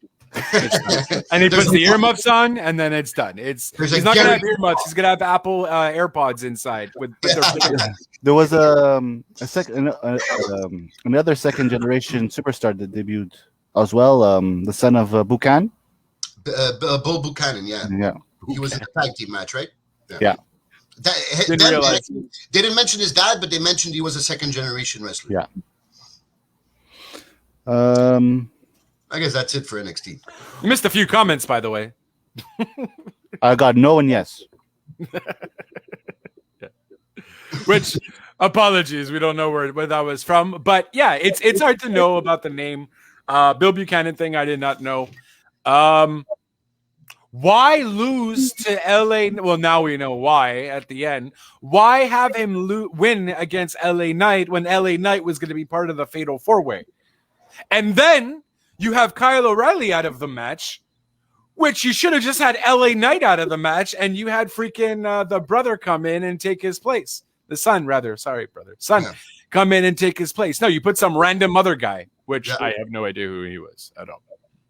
And he puts the earmuffs on, and then it's done. He's not going to have earmuffs. He's going to have Apple AirPods inside. There was another second generation superstar that debuted as well. The son of Buchan. Bull Buchanan, yeah. He was in the tag team match, right? Yeah. They didn't mention his dad, but they mentioned he was a second generation wrestler. Yeah. I guess that's it for NXT. You missed a few comments, by the way. I got no and yes. Which, apologies, we don't know where that was from. But yeah, it's hard to know about the name. Bill Buchanan thing, I did not know. Why lose to LA? Well, now we know why at the end. Why have him win against LA Knight when LA Knight was going to be part of the Fatal 4-Way? And then you have Kyle O'Reilly out of the match, which you should have just had LA Knight out of the match, and you had freaking the brother come in and take his place. The son, rather. Sorry, brother. Son, come in and take his place. No, you put some random other guy, which I have no idea who he was at all.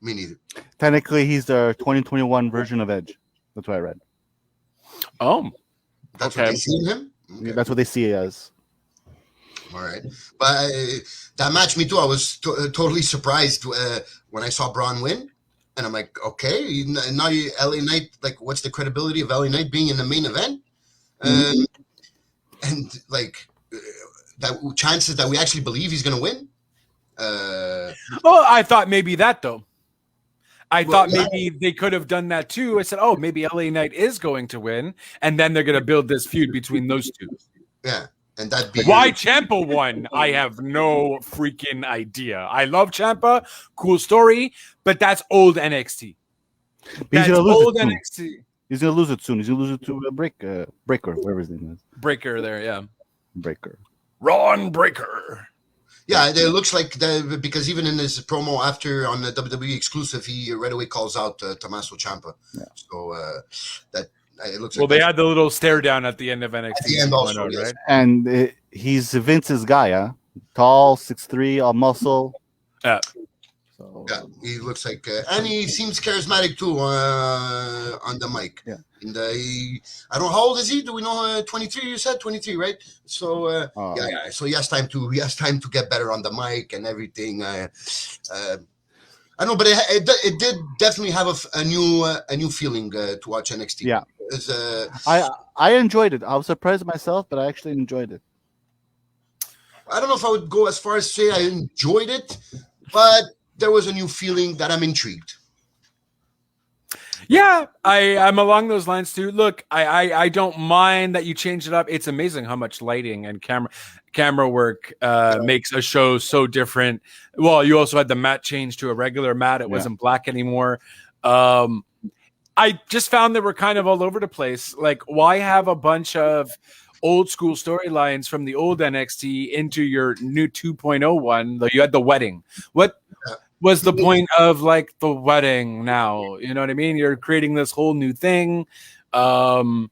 Me neither. Technically, he's the 2021 version of Edge. That's what I read. Oh. That's what they see him? Okay. That's what they see as. All right. But that match, me too, I was totally surprised when I saw Braun win. And I'm like, okay, now LA Knight, like, what's the credibility of LA Knight being in the main event? And like, that chances that we actually believe he's going to win? I thought maybe that, though. I thought maybe they could have done that too. I said, oh, maybe LA Knight is going to win, and then they're going to build this feud between those two. Yeah, and that'd be why Ciampa won. I have no freaking idea. I love Ciampa, cool story, but that's old NXT. That's old NXT. He's going to lose it soon. He's going to lose it to a Breaker, whatever his name is. Breaker there, yeah. Breaker. Ron Breaker. Yeah, it looks like because even in his promo after on the WWE exclusive, he right away calls out Tommaso Ciampa. Yeah. So that it looks. Well, like they had the little stare down at the end of NXT. At the end also, yes. Right? And he's Vince's guy, huh? Tall, 6'3", all muscle. Yeah. So, yeah, he looks like, and he seems charismatic too on the mic. Yeah. And I don't know, how old is he? Do we know? 23. You said 23, right? So yeah. So he has time to get better on the mic and everything. I know, but it did definitely have a new feeling to watch NXT. Yeah. I enjoyed it. I was surprised myself, but I actually enjoyed it. I don't know if I would go as far as say I enjoyed it, but there was a new feeling that I'm intrigued. Yeah, I'm along those lines too. Look, I don't mind that you changed it up. It's amazing how much lighting and camera work makes a show so different. Well, you also had the mat change to a regular mat. It wasn't black anymore. I just found that we're kind of all over the place. Like, why have a bunch of old school storylines from the old NXT into your new 2.0 one? You had the wedding. What was the point of like the wedding now? You know what I mean? You're creating this whole new thing. And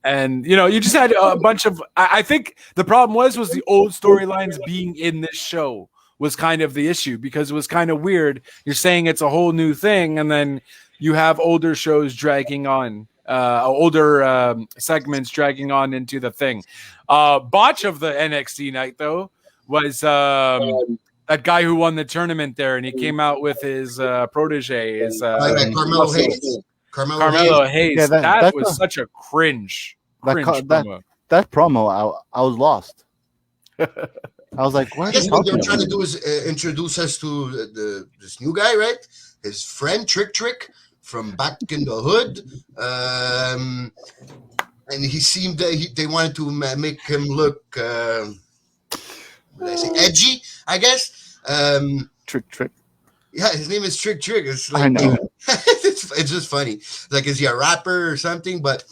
you just had a bunch of, I think the problem was the old storylines being in this show was kind of the issue, because it was kind of weird. You're saying it's a whole new thing, and then you have older shows dragging on, older segments dragging on into the thing. Botch of the NXT night though was that guy who won the tournament there, and he came out with his protege, Carmelo Hayes. Carmelo Hayes. Yeah, that was such a cringe promo. That promo, I was lost. I was like, what? I guess what they're trying to do is introduce us to this new guy, right? His friend Trick from back in the hood. And he seemed they wanted to make him look edgy, I guess. Trick. Yeah, his name is Trick. It's like, I know. it's just funny. Like, is he a rapper or something? But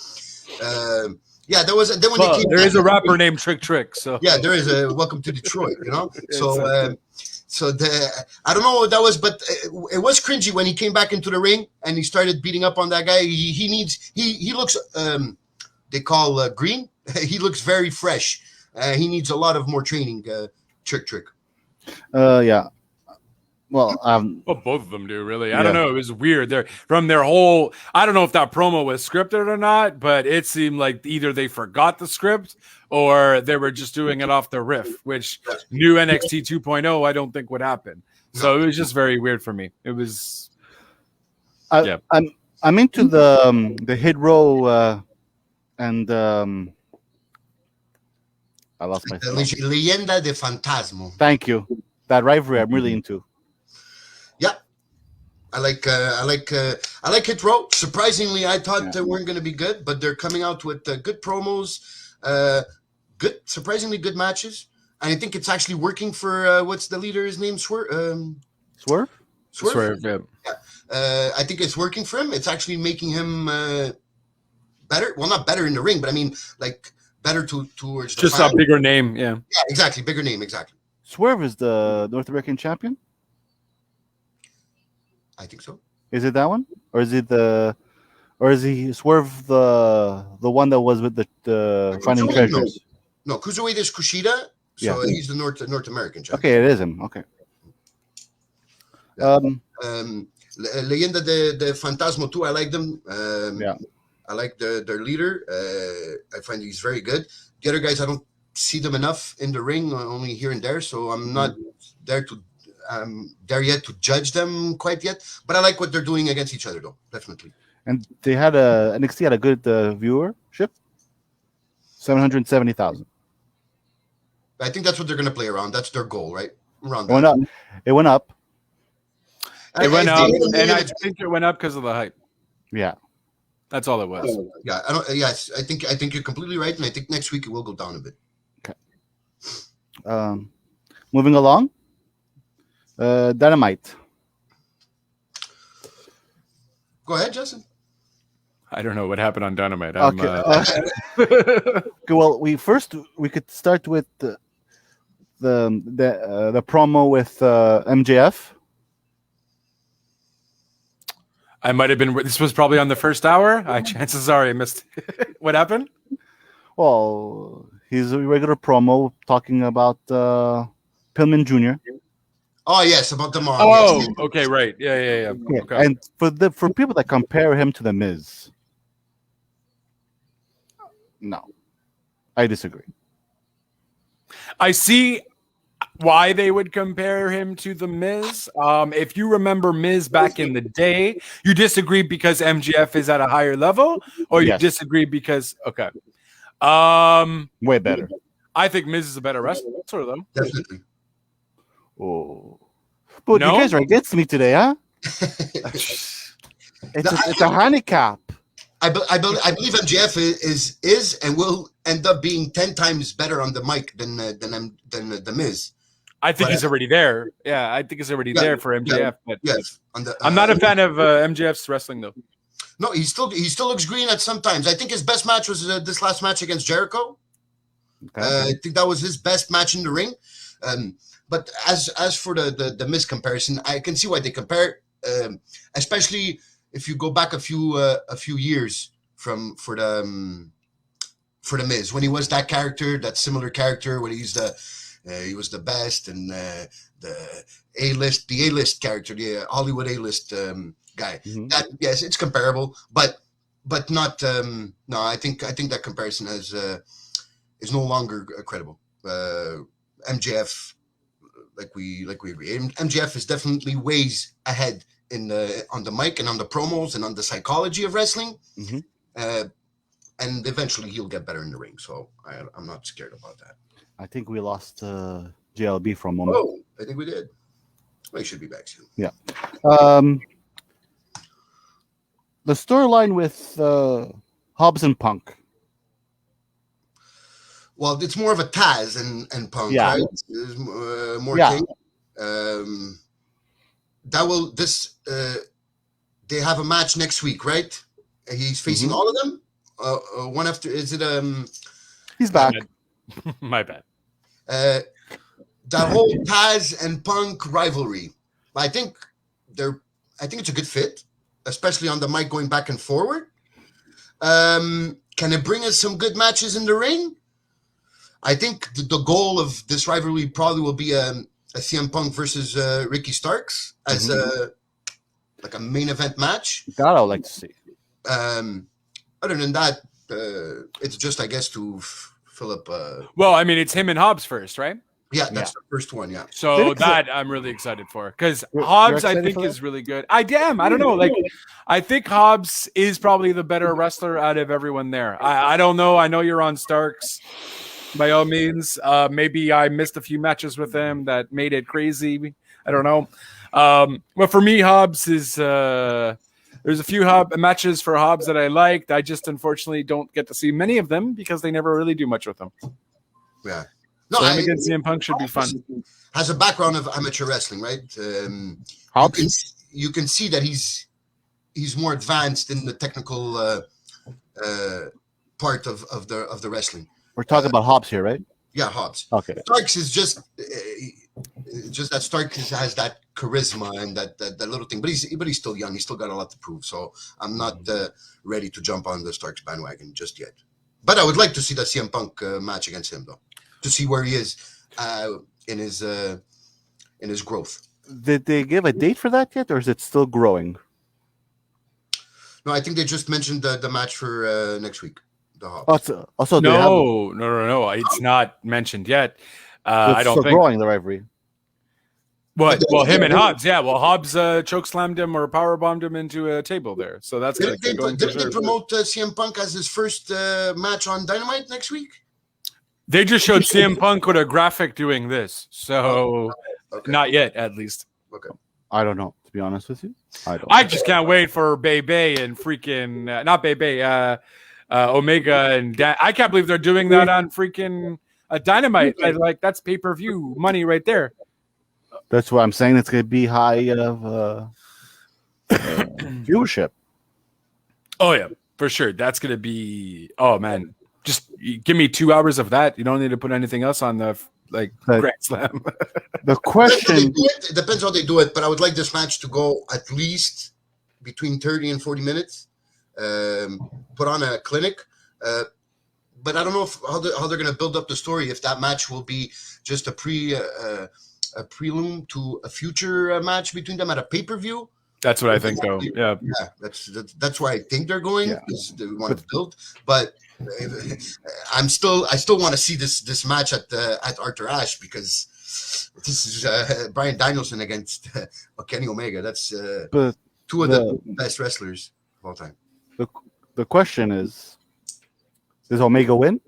yeah, there was. Then when they came there is a rapper named Trick. So yeah, there is a Welcome to Detroit. So I don't know what that was, but it was cringy when he came back into the ring and he started beating up on that guy. He looks they call green. He looks very fresh. He needs a lot of more training. Trick. Yeah. Well, both of them do, really. I don't know. It was weird. They're from their whole. I don't know if that promo was scripted or not, but it seemed like either they forgot the script or they were just doing it off the riff, which new NXT 2.0 I don't think would happen. So it was just very weird for me. It was. Yeah. I'm into the hit row and I lost my spell. Leyenda de Fantasmo. Thank you. That rivalry I'm really into. Yeah. I like Hit Row. Surprisingly, I thought they weren't going to be good, but they're coming out with good promos, surprisingly good matches. And I think it's actually working for what's the leader's name? Swerve. Swerve. Yeah. I think it's working for him. It's actually making him better. Well, not better in the ring, but I mean, like better towards the just fan. a bigger name. Yeah. Yeah, exactly. Bigger name. Exactly. Swerve is the North American champion. I think so. Is it that one, or is he Swerve the one that was with the finding treasures? No, Cruiserweight is Kushida, so he's the North American champion. Okay, it is him. Okay. Leyenda de Fantasmo too. I like them. I like their leader. I find he's very good. The other guys, I don't see them enough in the ring, only here and there. So I'm not there yet to judge them quite yet. But I like what they're doing against each other, though. Definitely. And they had NXT had a good viewership, 770,000. I think that's what they're going to play around. That's their goal, right? Around that. It went up. And I think it went up because of the hype. Yeah, that's all it was. Yeah, I think you're completely right, and I think next week it will go down a bit. Okay. Moving along. Dynamite. Go ahead, Justin. I don't know what happened on Dynamite. Okay. Well, we could start with the promo with MJF. I might have been. This was probably on the first hour. Chances are I missed. What happened? Well, he's a regular promo talking about Pillman Jr. Oh yes, about the mom. Oh, yes. Okay, right. Yeah. Okay. And for people that compare him to the Miz, no, I disagree. I see why they would compare him to the Miz. If you remember Miz back in the day, you disagree because MJF is at a higher level, or you disagree because way better. I think Miz is a better wrestler, though. Definitely. Oh, but you guys are against me today, huh? It's a handicap. I believe MJF is and will end up being 10 times better on the mic than the Miz. I think he's already there. Yeah, I think he's already there for MJF. But yes, I'm not a fan of MJF's wrestling though. No, he still looks green at some times. I think his best match was this last match against Jericho. Okay. I think that was his best match in the ring. But as for the Miz comparison, I can see why they compare, especially if you go back a few years for the Miz, when he was that character, that similar character, when he was the best and the A-list character, the Hollywood A-list guy. Mm-hmm. That yes, it's comparable, but not. No, I think that comparison is no longer credible. MJF. Like we agree. MJF is definitely ways ahead on the mic and on the promos and on the psychology of wrestling. Mm-hmm. And eventually he'll get better in the ring. So I'm not scared about that. I think we lost JLB for a moment. Oh, I think we did. Well, he should be back soon. Yeah. The storyline with Hobbs and Punk. Well, it's more of a Taz and Punk, right? There's more thing. They have a match next week, right? He's facing all of them. One after, is it He's back. My bad. That whole Taz and Punk rivalry. I think it's a good fit, especially on the mic going back and forward. Can it bring us some good matches in the ring? I think the goal of this rivalry probably will be a CM Punk versus Ricky Starks as a main event match. That I would like to see. Other than that, it's just, I guess, to fill up. Well, I mean, it's him and Hobbs first, right? Yeah, that's the first one. Yeah. So that I'm really excited for because You're Hobbs I excited think for is really good. I don't know. Like I think Hobbs is probably the better wrestler out of everyone there. I don't know. I know you're on Starks. By all means, maybe I missed a few matches with him that made it crazy. I don't know. But for me, Hobbs is there's a few matches for Hobbs that I liked. I just unfortunately don't get to see many of them because they never really do much with them. Yeah. No, so him against CM Punk should be fun. Has a background of amateur wrestling, right? You can see that he's more advanced in the technical part of the wrestling. We're talking about Hobbs here, right? Yeah, Hobbs. Okay. Starks is just that Starks has that charisma and that little thing, but he's still young. He's still got a lot to prove. So I'm not ready to jump on the Starks bandwagon just yet. But I would like to see that CM Punk match against him, though, to see where he is in his growth. Did they give a date for that yet, or is it still growing? No, I think they just mentioned the match for next week. The Hobbs. Also, no. It's not mentioned yet. I don't think growing the rivalry. What? Well, him and Hobbs, yeah. Well, Hobbs choke slammed him or power bombed him into a table there, so that's did they promote CM Punk as his first match on Dynamite next week? They just showed CM Punk with a graphic doing this, so not yet, at least. Okay, I don't know, to be honest with you. I just can't wait for Bebe and freaking not Bebe, Omega and I can't believe they're doing that on freaking Dynamite. Like that's pay-per-view money right there. That's what I'm saying. It's going to be high of viewership. Oh yeah, for sure. That's going to be. Oh man, just give me 2 hours of that. You don't need to put anything else on the Grand Slam. The question it depends how they do it, but I would like this match to go at least between 30 and 40 minutes. Put on a clinic, but I don't know how they're going to build up the story. If that match will be just a prelude to a future match between them at a pay-per-view. That's what I think, though. Yeah, that's where I think they're going. Because they want to build, but I still want to see this match at Arthur Ashe because this is Bryan Danielson against Kenny Omega. That's two of the best wrestlers of all time. The question is, does Omega win?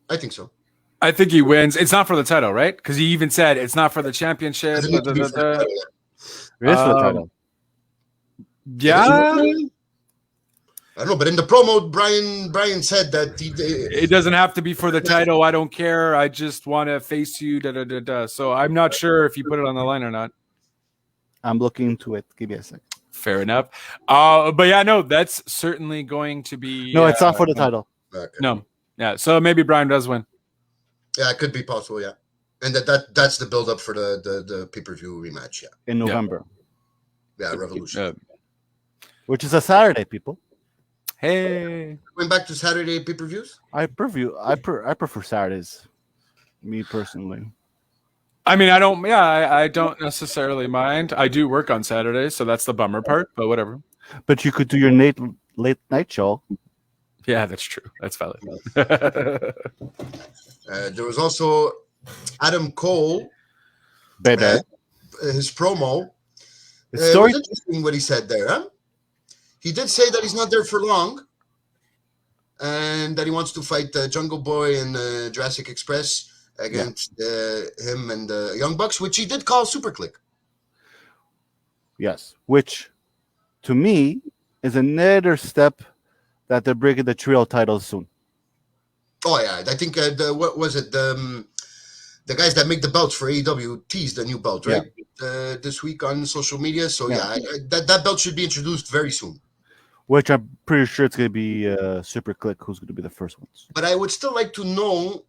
I think so. I think he wins. It's not for the title, right? Because he even said it's not for the championship. It is for the title. Yeah. I don't know, but in the promo, Brian said that it doesn't have to be for the title. I don't care. I just want to face you. So I'm not sure if you put it on the line or not. I'm looking into it. Give me a second. Fair enough. But yeah, no, that's certainly going to be. No, it's not for the title. Okay. No. Yeah. So maybe Brian does win. Yeah, it could be possible. Yeah, and that's the build up for the pay-per-view rematch. Yeah, in November. Yeah, Revolution. Which is a Saturday, people. Hey, going back to Saturday pay-per-views. I prefer Saturdays. Me personally. I mean, I don't necessarily mind. I do work on Saturdays, so that's the bummer part. But whatever. But you could do your late night show. Yeah, that's true. That's valid. There was also Adam Cole. Baby. His promo. It was interesting what he said there. Huh? He did say that he's not there for long. And that he wants to fight Jungle Boy and Jurassic Express against him and the Young Bucks, which he did call Super Click. Yes, which to me is another step that they're bringing the trio titles soon. Oh yeah, I think what was it? The guys that make the belts for AEW teased the new belt, right? Yeah. This week on social media. So that belt should be introduced very soon. Which I'm pretty sure it's going to be Super Click who's going to be the first ones. But I would still like to know,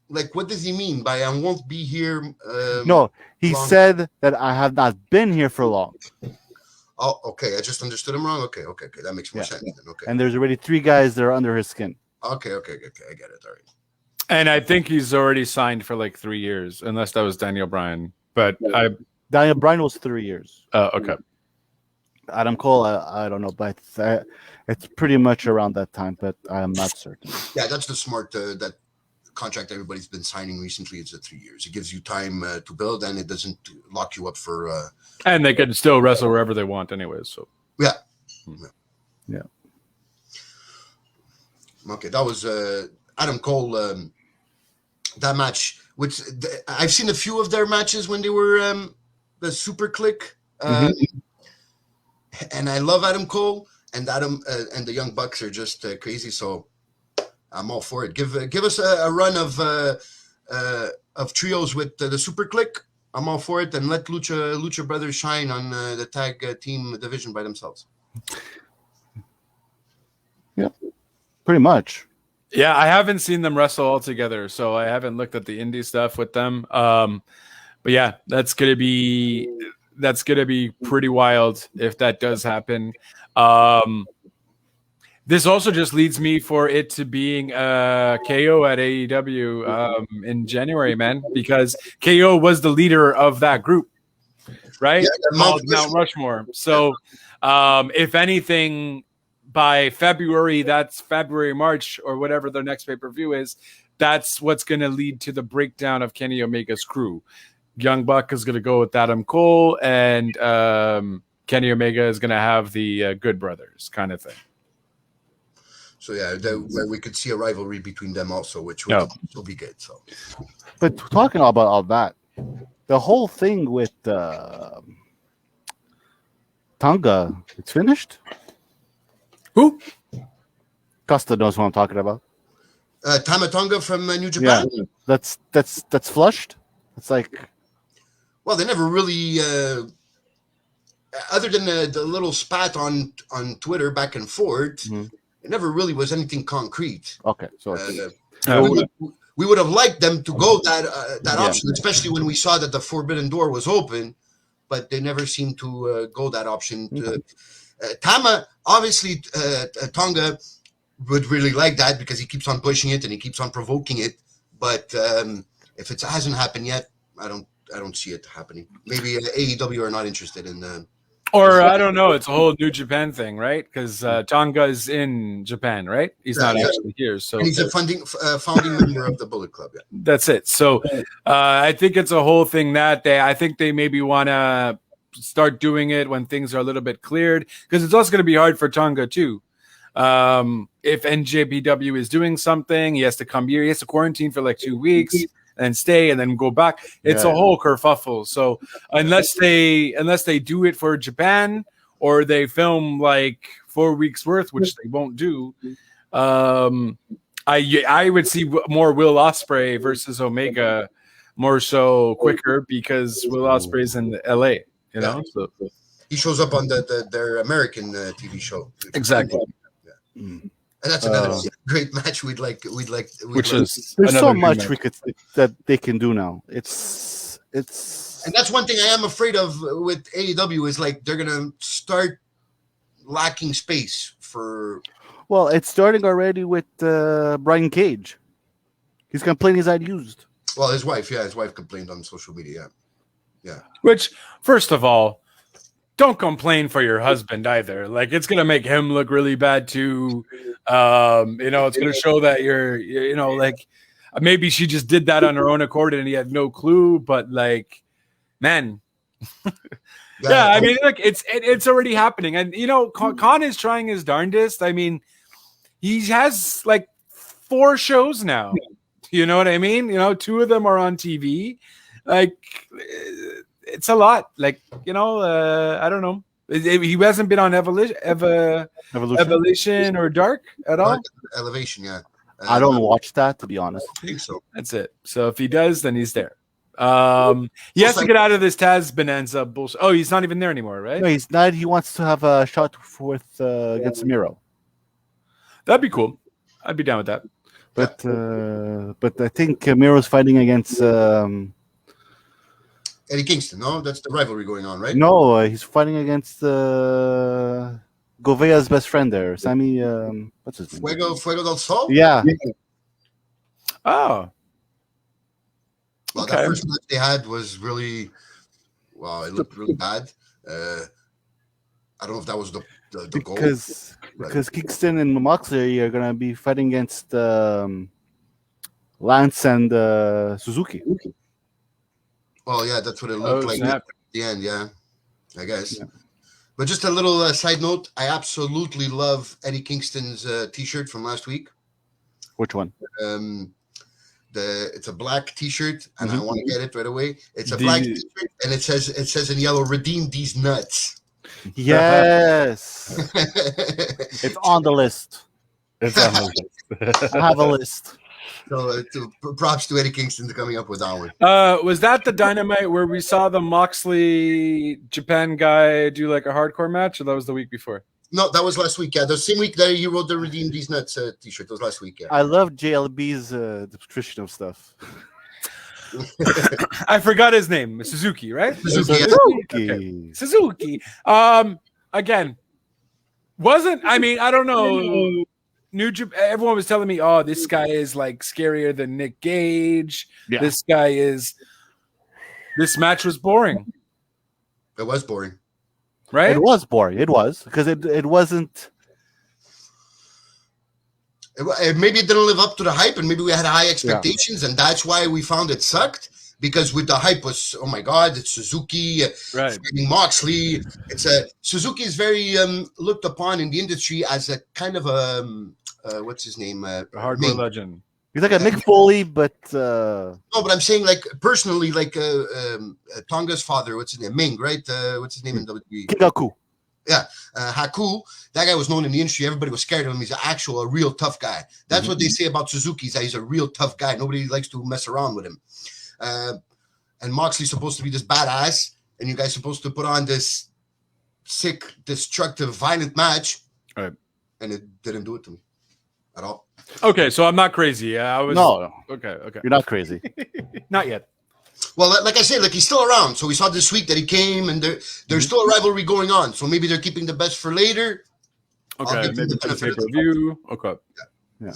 what does he mean by I won't be here? No, he said that I have not been here for long. Oh, okay. I just understood him wrong. Okay. That makes more sense. Then. Okay. And there's already 3 guys that are under his skin. Okay. I get it. All right. And I think he's already signed for 3 years, unless that was Daniel Bryan. But Daniel Bryan was 3 years. Okay. Adam Cole, I don't know, but it's pretty much around that time, but I'm not certain. Yeah, that's the smart that contract everybody's been signing recently. It's 3 years. It gives you time to build, and it doesn't lock you up for. And they can still wrestle wherever they want, anyways. So yeah. Okay, that was Adam Cole. That match, which I've seen a few of their matches when they were the Super Click, and I love Adam Cole, and and the Young Bucks are just crazy. So I'm all for it. Give us a run of trios with the Super Click. I'm all for it, and let Lucha Brothers shine on the tag team division by themselves. Yeah, pretty much. Yeah, I haven't seen them wrestle all together, so I haven't looked at the indie stuff with them. But yeah, that's gonna be pretty wild if that does happen. This also just leads me for it to being KO at AEW in January, man, because KO was the leader of that group, right? Yeah, Mount Rushmore. So if anything, by February, that's February, March, or whatever their next pay-per-view is, that's what's going to lead to the breakdown of Kenny Omega's crew. Young Buck is going to go with Adam Cole, and Kenny Omega is going to have the Good Brothers kind of thing. So yeah, we could see a rivalry between them also, which would still be good. So, but talking about all that, the whole thing with Tonga, it's finished. Who? Costa knows what I'm talking about. Tama Tonga from New Japan. Yeah, that's flushed. It's like, well, they never really, other than the little spat on Twitter back and forth, it never really was anything concrete. Okay, so we would have liked them to go that option, especially when we saw that the Forbidden Door was open, but they never seemed to go that option. Tama, obviously, Tonga would really like that because he keeps on pushing it and he keeps on provoking it. But if it hasn't happened yet, I don't see it happening. Maybe AEW are not interested in. Or I don't know. It's a whole New Japan thing, right? Because Tonga is in Japan, right? He's not actually here. So and he's a founding member of the Bullet Club. Yeah. That's it. So I think it's a whole thing that I think they maybe want to start doing it when things are a little bit cleared, because it's also going to be hard for Tonga too. If NJPW is doing something, he has to come here. He has to quarantine for like 2 weeks and stay and then go back. It's a whole kerfuffle. So unless they do it for Japan or they film like 4 weeks worth, which they won't do, I would see more Will Ospreay versus Omega more so quicker, because Will Ospreay's in LA. You know, so he shows up on their American TV show. Exactly. Yeah. And that's another great match. We'd like. Is there's so much that they can do now. It's and that's one thing I am afraid of with AEW is like they're gonna start lacking space for. Well, it's starting already with Brian Cage. He's complaining he's not used. Well, his wife complained on social media. Yeah. Which, first of all, don't complain for your husband either. Like, it's gonna make him look really bad too. It's gonna show that you're like, maybe she just did that on her own accord and he had no clue. But like, man, yeah, I mean, look, it's already happening, and Khan is trying his darndest. I mean, he has like 4 shows now. You know what I mean? 2 of them are on TV. Like, it's a lot. Like, I don't know. He hasn't been on Evolution or Dark at all. Elevation, yeah. I don't watch that, to be honest. I think so. That's it. So if he does, then he's there. He has to get out of this Taz Bonanza bullshit. Oh, he's not even there anymore, right? No, he's not. He wants to have a shot against Miro. That'd be cool. I'd be down with that. But I think Miro's fighting against Eddie Kingston. No, that's the rivalry going on, right? No, he's fighting against Govea's best friend there, Sammy. What's his name? Fuego del Sol. Yeah. Oh. Well, Okay. that first match they had was really, it looked really bad. I don't know if that was the goal. Because Kingston and Moxley are gonna be fighting against Lance and Suzuki. Well, yeah, that's what it looked like snap. at the end. Yeah, I guess. Yeah. But just a little side note: I absolutely love Eddie Kingston's T-shirt from last week. Which one? It's a black T-shirt, and I want to get it right away. It's a black T-shirt, and it says in yellow, "Redeem these nuts." Yes, it's on the list. It's on the list. I have a list. So props to Eddie Kingston coming up with that one. Was that the Dynamite where we saw the Moxley Japan guy do like a hardcore match, or that was the week before? No, that was last week. Yeah, the same week that he wrote the "Redeem These Nuts" T-shirt. That was last week. Yeah. I love JLB's description of stuff. I forgot his name. Suzuki, right? Suzuki. Okay. Suzuki. Again, I don't know. Everyone was telling me, oh, this guy is like scarier than Nick Gage. Yeah. This match was boring. It was boring. Right? It was boring. It was because it wasn't. Maybe it didn't live up to the hype, and maybe we had high expectations, and that's why we found it sucked. Because with the hype was, oh my God, it's Suzuki, right? Moxley. Suzuki is very looked upon in the industry as a kind of a what's his name? A hardcore legend. He's like a Mick Foley, but no. But I'm saying like personally, like Tonga's father. What's his name? Ming, right? What's his name in WWE? King Haku. Yeah, Haku. That guy was known in the industry. Everybody was scared of him. He's a real tough guy. That's what they say about Suzuki. Is that he's a real tough guy. Nobody likes to mess around with him. And Moxley's supposed to be this badass, and you guys supposed to put on this sick, destructive, violent match, right? And it didn't do it to me at all. Okay, so I'm not crazy. I was no. Okay, you're not crazy. Not yet. Well, like I said, like he's still around. So we saw this week that he came, and there's still a rivalry going on. So maybe they're keeping the best for later. Okay, maybe the pay-per-view. Okay, yeah.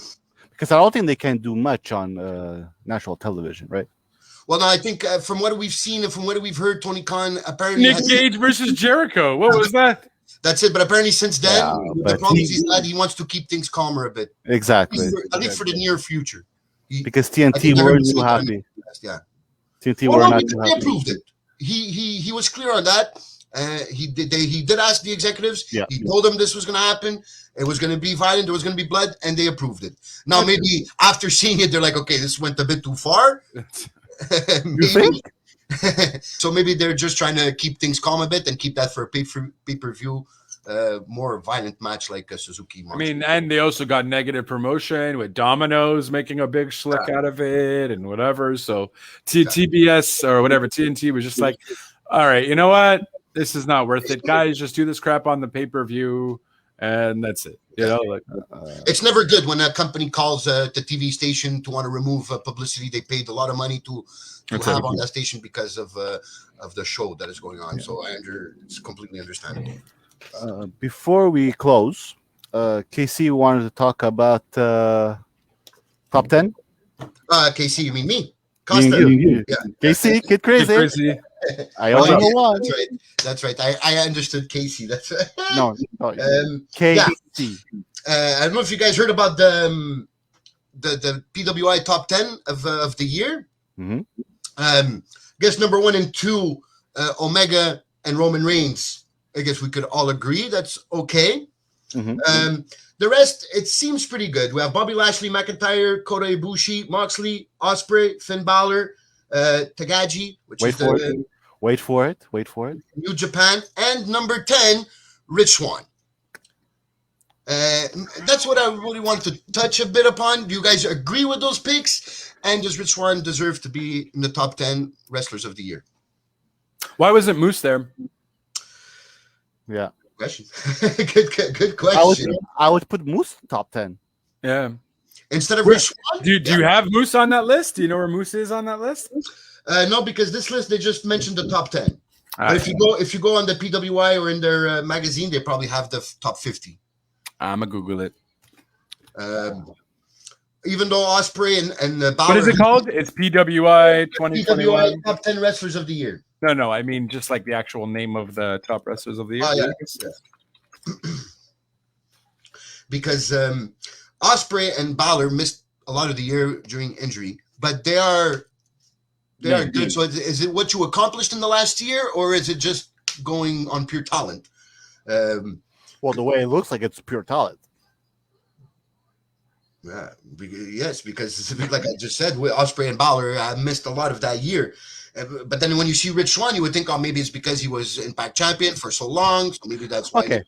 Because I don't think they can do much on national television, right? Well, no, I think from what we've seen and from what we've heard, Tony Khan apparently Nick Gage versus Jericho. What was that? That's it. But apparently since then, the problems he's had, he wants to keep things calmer a bit. Exactly. At least for the near future. Because TNT weren't too happy. Yeah. TNT were not too happy. They approved it. He was clear on that. He did ask the executives. Yeah. He told them this was going to happen. It was going to be violent. There was going to be blood, and they approved it. Now, maybe after seeing it, they're like, okay, this went a bit too far. You think? So maybe they're just trying to keep things calm a bit and keep that for a pay-per-view, more violent match like a Suzuki. I mean, and they also got negative promotion with Domino's making a big schlick out of it and whatever. So TBS or whatever, TNT was just like, all right, you know what? This is not worth it. Guys, just do this crap on the pay-per-view. And that's it. You know, like it's never good when a company calls the TV station to want to remove publicity they paid a lot of money to have on that station because of the show that is going on. So it's completely understandable. Before we close, KC wanted to talk about top 10. KC, you mean me? Costa. You. Yeah. KC, Kid Crazy. I only know one. That's right. I understood Casey. That's right. No, KC. I don't know if you guys heard about the PWI top 10 of the year. Mm-hmm. Guess number 1 and 2, Omega and Roman Reigns. I guess we could all agree that's okay. Mm-hmm. The rest, it seems pretty good. We have Bobby Lashley, McIntyre, Kota Ibushi, Moxley, Ospreay, Finn Balor, Tagaji, Wait for it. New Japan, and number 10, Rich Swann. That's what I really want to touch a bit upon. Do you guys agree with those picks? And does Rich Swann deserve to be in the top 10 wrestlers of the year? Why wasn't Moose there? Yeah. Question. Good question. I would put Moose top 10. Yeah. Instead of Rich Swann? Do you have Moose on that list? Do you know where Moose is on that list? No, because this list they just mentioned the top 10. But if you go on the PWI or in their magazine, they probably have the top 50. I'ma Google it. Even though Ospreay and Balor, what is it called? It's PWI 2021. PWI top 10 wrestlers of the year. No, I mean just like the actual name of the top wrestlers of the year. Oh, yeah. because Ospreay and Balor missed a lot of the year during injury, but they are good. So is it what you accomplished in the last year, or is it just going on pure talent? Well, the way it looks like it's pure talent. Yeah, yes, because like I just said, with Ospreay and Balor, missed a lot of that year. But then when you see Rich Swann, you would think, oh, maybe it's because he was Impact champion for so long, so maybe that's why. Okay,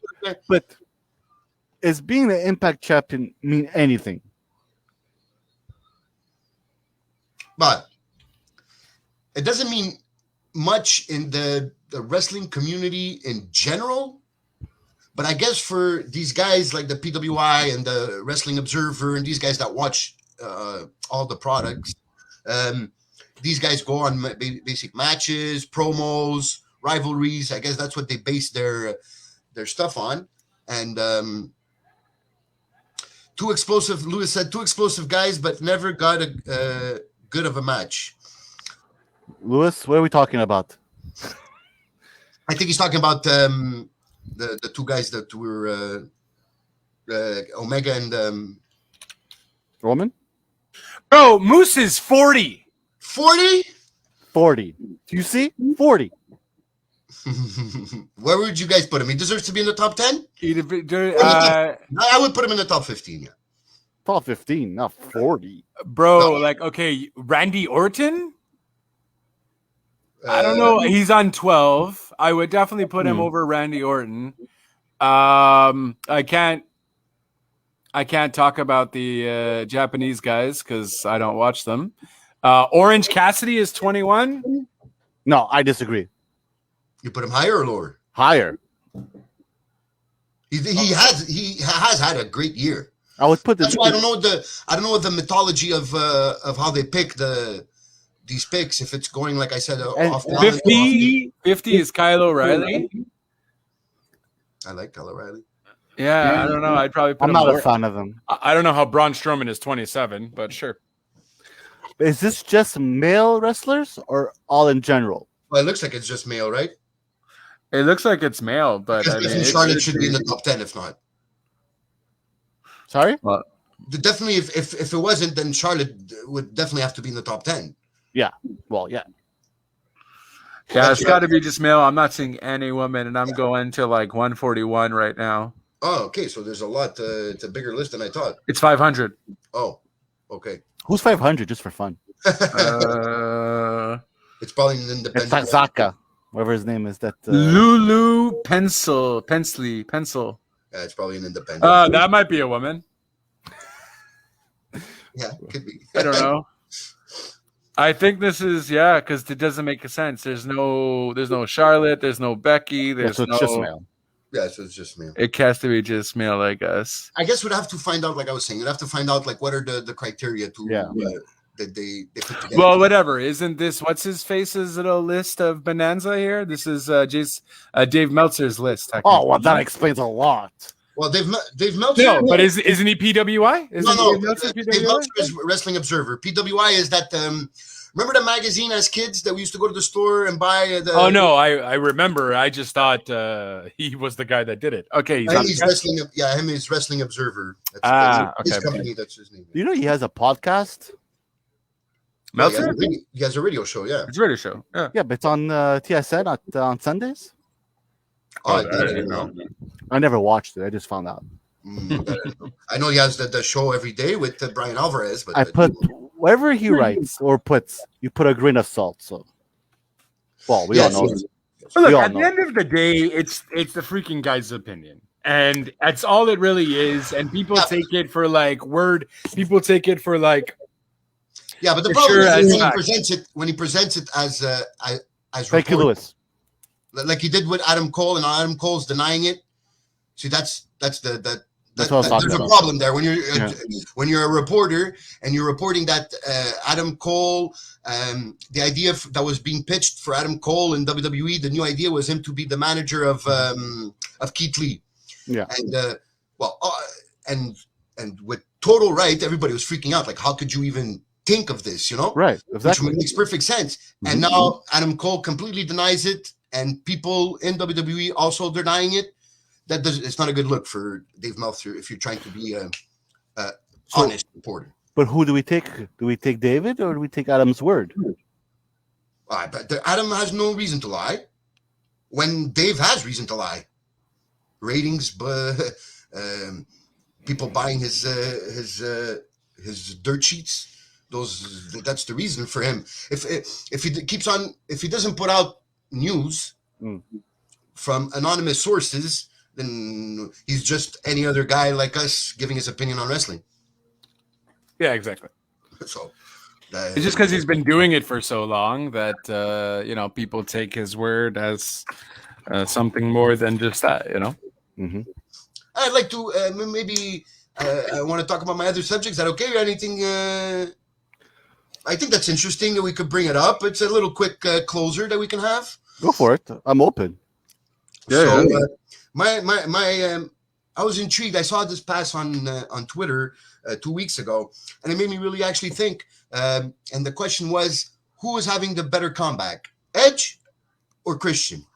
but is being the Impact champion mean anything? But it doesn't mean much in the wrestling community in general. But I guess for these guys like the PWI and the Wrestling Observer and these guys that watch all the products, these guys go on basic matches, promos, rivalries. I guess that's what they base their stuff on. And Lewis said, 2 explosive guys, but never got a good of a match. Lewis, what are we talking about? I think he's talking about the 2 guys that were Omega and Roman? Bro, Moose is 40. 40? 40. Do you see? 40. Where would you guys put him? He deserves to be in the top 10? I would put him in the top 15, yeah. Top 15, not 40. Bro, No. like, okay, Randy Orton? I don't know. He's on 12. I would definitely put him over Randy Orton. I can't talk about the Japanese guys because I don't watch them. Orange Cassidy is 21. No, I disagree. You put him higher or lower? Higher. He has had a great year. I would put this. That's why I don't know the mythology of how they pick these picks, if it's going, like I said, off 50 is Kyle O'Reilly. I like Kyle O'Reilly. Yeah, I don't know. I'd probably put I'm him not lower. a fan of him. I don't know how Braun Strowman is 27, but sure. Is this just male wrestlers or all in general? Well, it looks like it's just male, right? It looks like it's male, but I mean, Charlotte should be in the top 10, if not. Sorry? Definitely, if it wasn't, then Charlotte would definitely have to be in the top 10. Yeah. Well, yeah. Yeah, it's got to be just male. I'm not seeing any woman, and I'm going to like 141 right now. Oh, okay. So there's a lot. It's a bigger list than I thought. It's 500. Oh, okay. Who's 500 just for fun? It's probably an It's independent. Zaka, whatever his name is. That Lulu Pencil. Yeah, it's probably an independent. That might be a woman. Yeah, could be. I don't know. I think this is because it doesn't make sense. There's no Charlotte. There's no Becky. There's so it's just male. Yeah, so it's just male. It has to be just male, I guess. I guess we'd have to find out, like I was saying, we'd have to find out like what are the criteria to that they put together. Well, whatever. Isn't this what's his face's little list of Bonanza here? This is Dave Meltzer's list. Oh, well, that explains a lot. Well, Dave Meltzer. No, but isn't he PWI? No. Dave Meltzer Dave PWI? Meltzer is Wrestling Observer. PWI is that. Remember the magazine as kids that we used to go to the store and buy? Oh no, I remember. I just thought he was the guy that did it. Okay, he's Wrestling. Yeah, him is Wrestling Observer. His company. That's his name. You know he has a podcast. Meltzer? He has a radio show. Yeah, it's a radio show. Yeah, but it's on TSN on Sundays. Oh, I didn't know. I never watched it. I just found out. I know he has the show every day with Brian Alvarez. But I put whatever he writes or puts, you put a grain of salt. So, well, we all know. But look, at the end of the day, it's the freaking guy's opinion, and that's all it really is. And people take it for like word. People take it for like. Yeah, but the problem is when he presents it as thank you, Lewis. Like he did with Adam Cole, and Adam Cole's denying it. See, that's there's a problem there when you're a reporter and you're reporting that Adam Cole, the idea that was being pitched for Adam Cole in WWE, the new idea was him to be the manager of Keith Lee. Yeah, and and with total right, everybody was freaking out. Like, how could you even think of this? You know, right? Exactly, which makes perfect sense. Mm-hmm. And now Adam Cole completely denies it, and people in WWE also denying it. It's not a good look for Dave Meltzer if you're trying to be honest reporter. But who do we take? Do we take David or do we take Adam's word? But Adam has no reason to lie when Dave has reason to lie. Ratings, people buying his dirt sheets. That's the reason for him. If he doesn't put out news from anonymous sources, then he's just any other guy like us giving his opinion on wrestling. Yeah, exactly. So it's just because he's been doing it for so long that people take his word as something more than just that. Mm-hmm. I'd like to maybe I want to talk about my other subjects. Is that okay? Or anything? I think that's interesting that we could bring it up. It's a little quick closer that we can have. Go for it. I'm open. Yeah. So, I was intrigued. I saw this pass on Twitter 2 weeks ago, and it made me really actually think. And the question was, who is having the better comeback, Edge or Christian?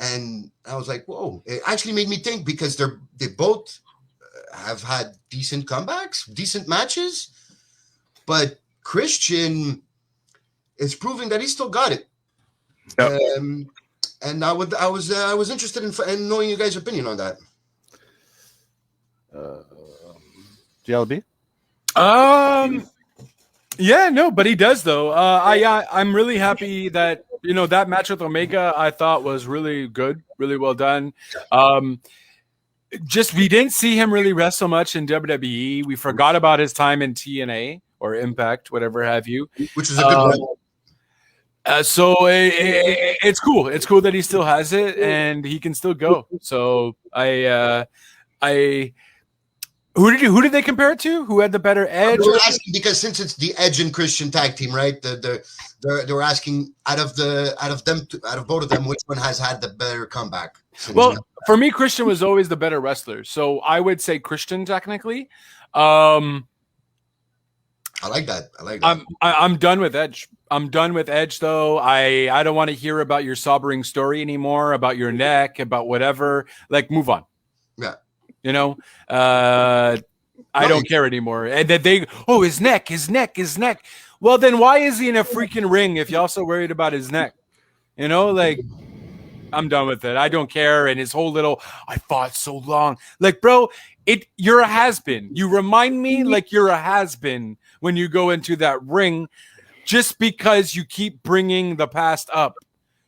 And I was like, whoa! It actually made me think because they both have had decent comebacks, decent matches, but Christian is proving that he still got it. Yep. And I was interested in knowing you guys' opinion on that. JLB? Yeah, no, but he does though. I'm really happy that that match with Omega I thought was really good, really well done. Just we didn't see him really wrestle much in WWE. We forgot about his time in TNA or Impact, whatever have you. Which is a good one. So it's cool. It's cool that he still has it and he can still go. So who did they compare it to? Who had the better edge? They were asking because since it's the Edge and Christian tag team, right? They were asking out of both of them, which one has had the better comeback? Well, for me, Christian was always the better wrestler, so I would say Christian technically. I like that. I'm done with Edge. I'm done with Edge, though. I don't want to hear about your sobbing story anymore, about your neck, about whatever. Like, move on. Yeah. I don't care anymore. And that his neck. Well, then why is he in a freaking ring if you're also worried about his neck? I'm done with it. I don't care. And his whole little, I fought so long. Like, bro, you're a has-been. You remind me like you're a has-been when you go into that ring just because you keep bringing the past up.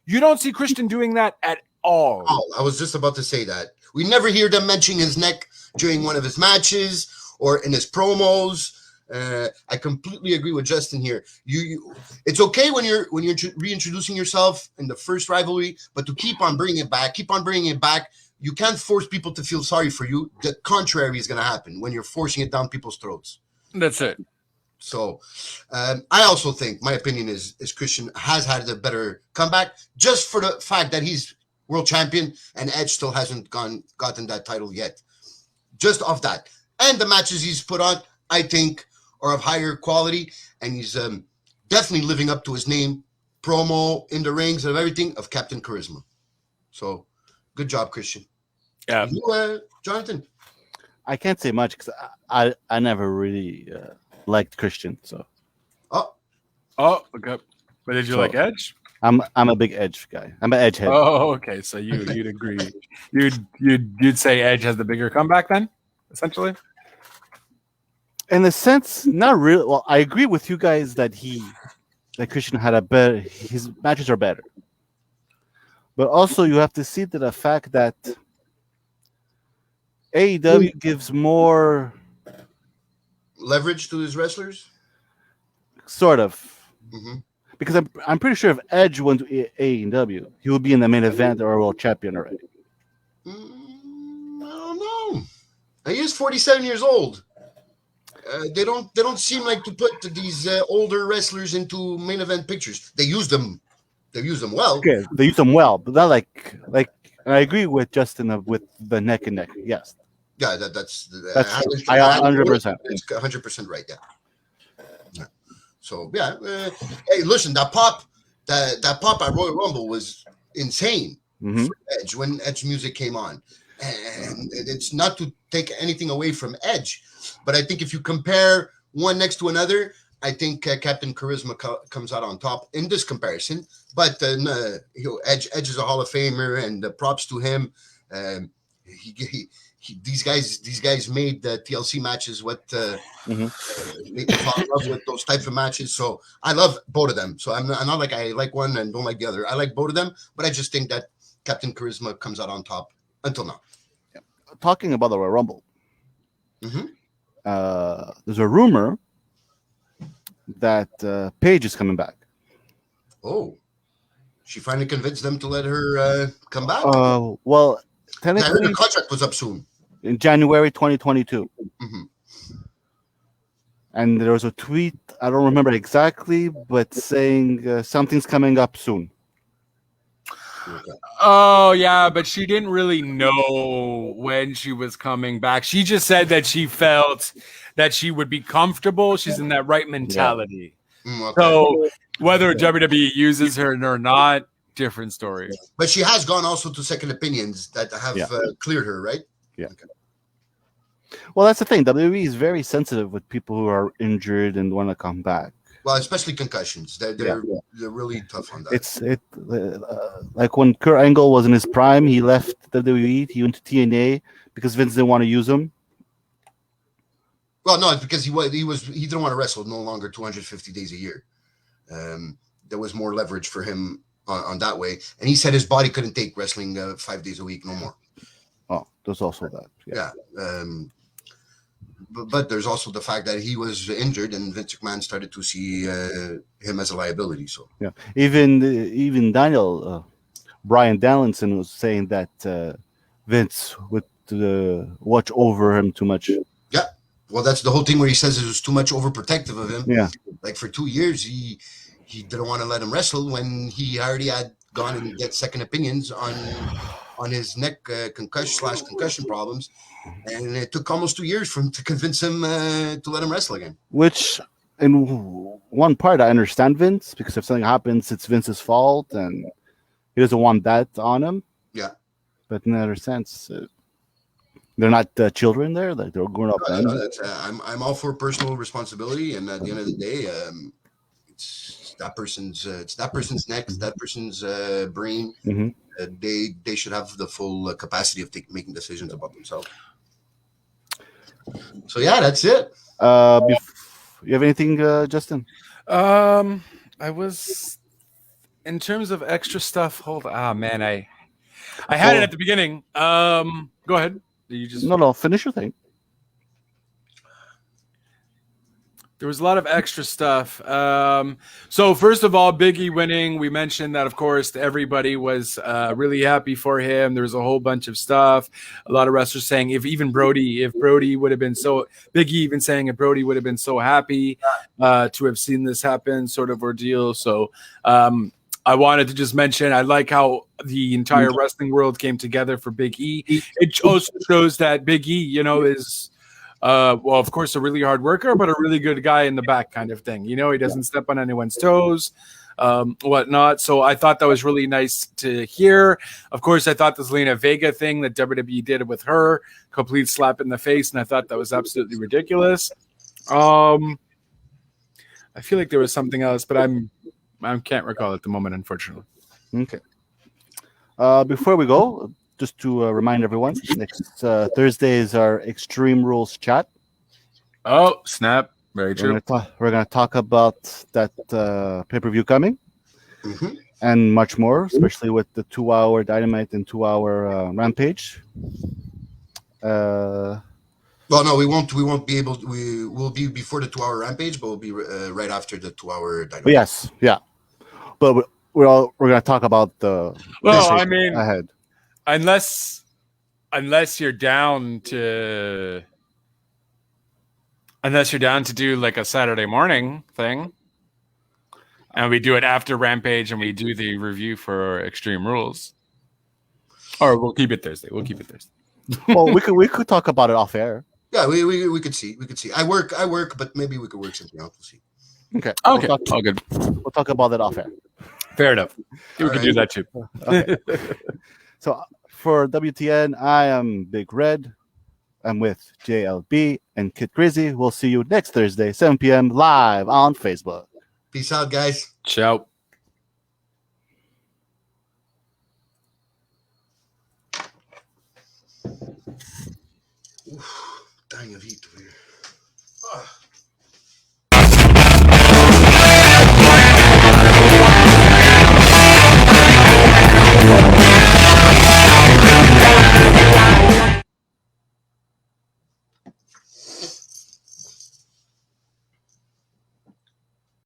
You don't see Christian doing that at all. Oh, I was just about to say that. We never hear them mentioning his neck during one of his matches or in his promos. I completely agree with Justin here. It's okay when you're reintroducing yourself in the first rivalry, but to keep on bringing it back. You can't force people to feel sorry for you. The contrary is going to happen when you're forcing it down people's throats. That's it. So I also think my opinion is Christian has had a better comeback just for the fact that he's world champion and Edge still hasn't gotten that title yet. Just off that. And the matches he's put on, I think, are of higher quality, and he's definitely living up to his name, promo, in the rings, and everything of Captain Charisma. So, good job, Christian. Yeah. You, Jonathan? I can't say much because I never really liked Christian. So. Oh, okay. But did you like Edge? I'm a big Edge guy. I'm an Edge head. Oh, okay. So you'd agree. You'd say Edge has the bigger comeback then, essentially. In a sense, not really. Well, I agree with you guys that Christian had his matches are better. But also you have to see to the fact that AEW gives more leverage to his wrestlers? Sort of. Mm-hmm. Because I'm pretty sure if Edge went to AEW, he would be in the main event or a world champion already. I don't know. He is 47 years old. They don't seem like to put these older wrestlers into main event pictures. They use them well. Okay, they use them well, but not like. And I agree with Justin with the neck and neck. Yes. Yeah, that's true. I 100%. It's 100% right. Yeah. So yeah. Hey, listen, that pop at Royal Rumble was insane for Edge when Edge music came on, And it's not to take anything away from Edge, but I think if you compare one next to another, I think Captain Charisma comes out on top in this comparison. But Edge is a Hall of Famer, and props to him. These guys made the TLC matches what make me fall in love with those types of matches. So I love both of them. So I'm not like I like one and don't like the other. I like both of them, but I just think that Captain Charisma comes out on top until now. Yeah. Talking about the Royal Rumble, there's a rumor that Paige is coming back. Oh, she finally convinced them to let her come back. Well, technically, I heard the contract was up soon in January 2022. And there was a tweet, I don't remember exactly, but saying something's coming up soon. Okay. Oh, yeah, but she didn't really know when she was coming back. She just said that she felt that she would be comfortable. She's in that right mentality. Okay. So whether WWE uses her or not, different story. But she has gone also to second opinions that have cleared her, right? Yeah. Okay. Well, that's the thing. WWE is very sensitive with people who are injured and want to come back. Well, especially concussions. They're really tough on that. It's like when Kurt Angle was in his prime, he left WWE, he went to TNA because Vince didn't want to use him. Well, no, it's because he didn't want to wrestle no longer 250 days a year. There was more leverage for him on that way, and he said his body couldn't take wrestling 5 days a week no more. Oh, there's also that. Yeah. But there's also the fact that he was injured, and Vince McMahon started to see him as a liability. So yeah, even Brian Danielson was saying that Vince would watch over him too much. Yeah, well, that's the whole thing where he says it was too much overprotective of him. Yeah, like for 2 years, he didn't want to let him wrestle when he already had gone and get second opinions on his neck concussion problems. And it took almost 2 years for him to convince him to let him wrestle again. Which, in one part, I understand Vince, because if something happens, it's Vince's fault, and he doesn't want that on him. Yeah. But in another sense, they're not children there; like they're grown up. I'm all for personal responsibility, and at the end of the day, it's that person's neck, it's that person's brain. They should have the full capacity of making decisions about themselves. So yeah, that's it. You have anything, Justin? I was in terms of extra stuff. Man, I had it at the beginning. Go ahead. You just no. Finish your thing. There was a lot of extra stuff. So first of all, Big E winning. We mentioned that, of course, everybody was really happy for him. There was a whole bunch of stuff. A lot of wrestlers saying if Brody would have been so, Big E even saying if Brody would have been so happy to have seen this happen, sort of ordeal. So I wanted to just mention, I like how the entire wrestling world came together for Big E. It also shows that Big E, is well, of course, a really hard worker, but a really good guy in the back kind of thing. He doesn't step on anyone's toes, whatnot. So I thought that was really nice to hear. Of course, I thought the Zelina Vega thing that WWE did with her, complete slap in the face, and I thought that was absolutely ridiculous. I feel like there was something else, but I can't recall at the moment, unfortunately. Okay. Before we go, just to remind everyone, next Thursday is our Extreme Rules chat. Oh, snap. Very true. We're going to talk about that pay-per-view coming and much more, especially with the 2-hour Dynamite and 2-hour Rampage. Well, no, we won't be able to. We will be before the 2-hour Rampage, but we'll be right after the 2-hour Dynamite. But yes, yeah. But we're going to talk about the ahead. Unless you're down to do like a Saturday morning thing, and we do it after Rampage, and we do the review for Extreme Rules, or we'll keep it Thursday. Well, we could talk about it off air. Yeah, we could see. I work, but maybe we could work something out. We'll see. Okay. All good. We'll talk about that off air. Fair enough. We could do that too. Okay. So For WTN, I am Big Red. I'm with JLB and Kid Grizzy. We'll see you next Thursday, 7 p.m. live on Facebook. Peace out, guys. Ciao. Dying of heat over here.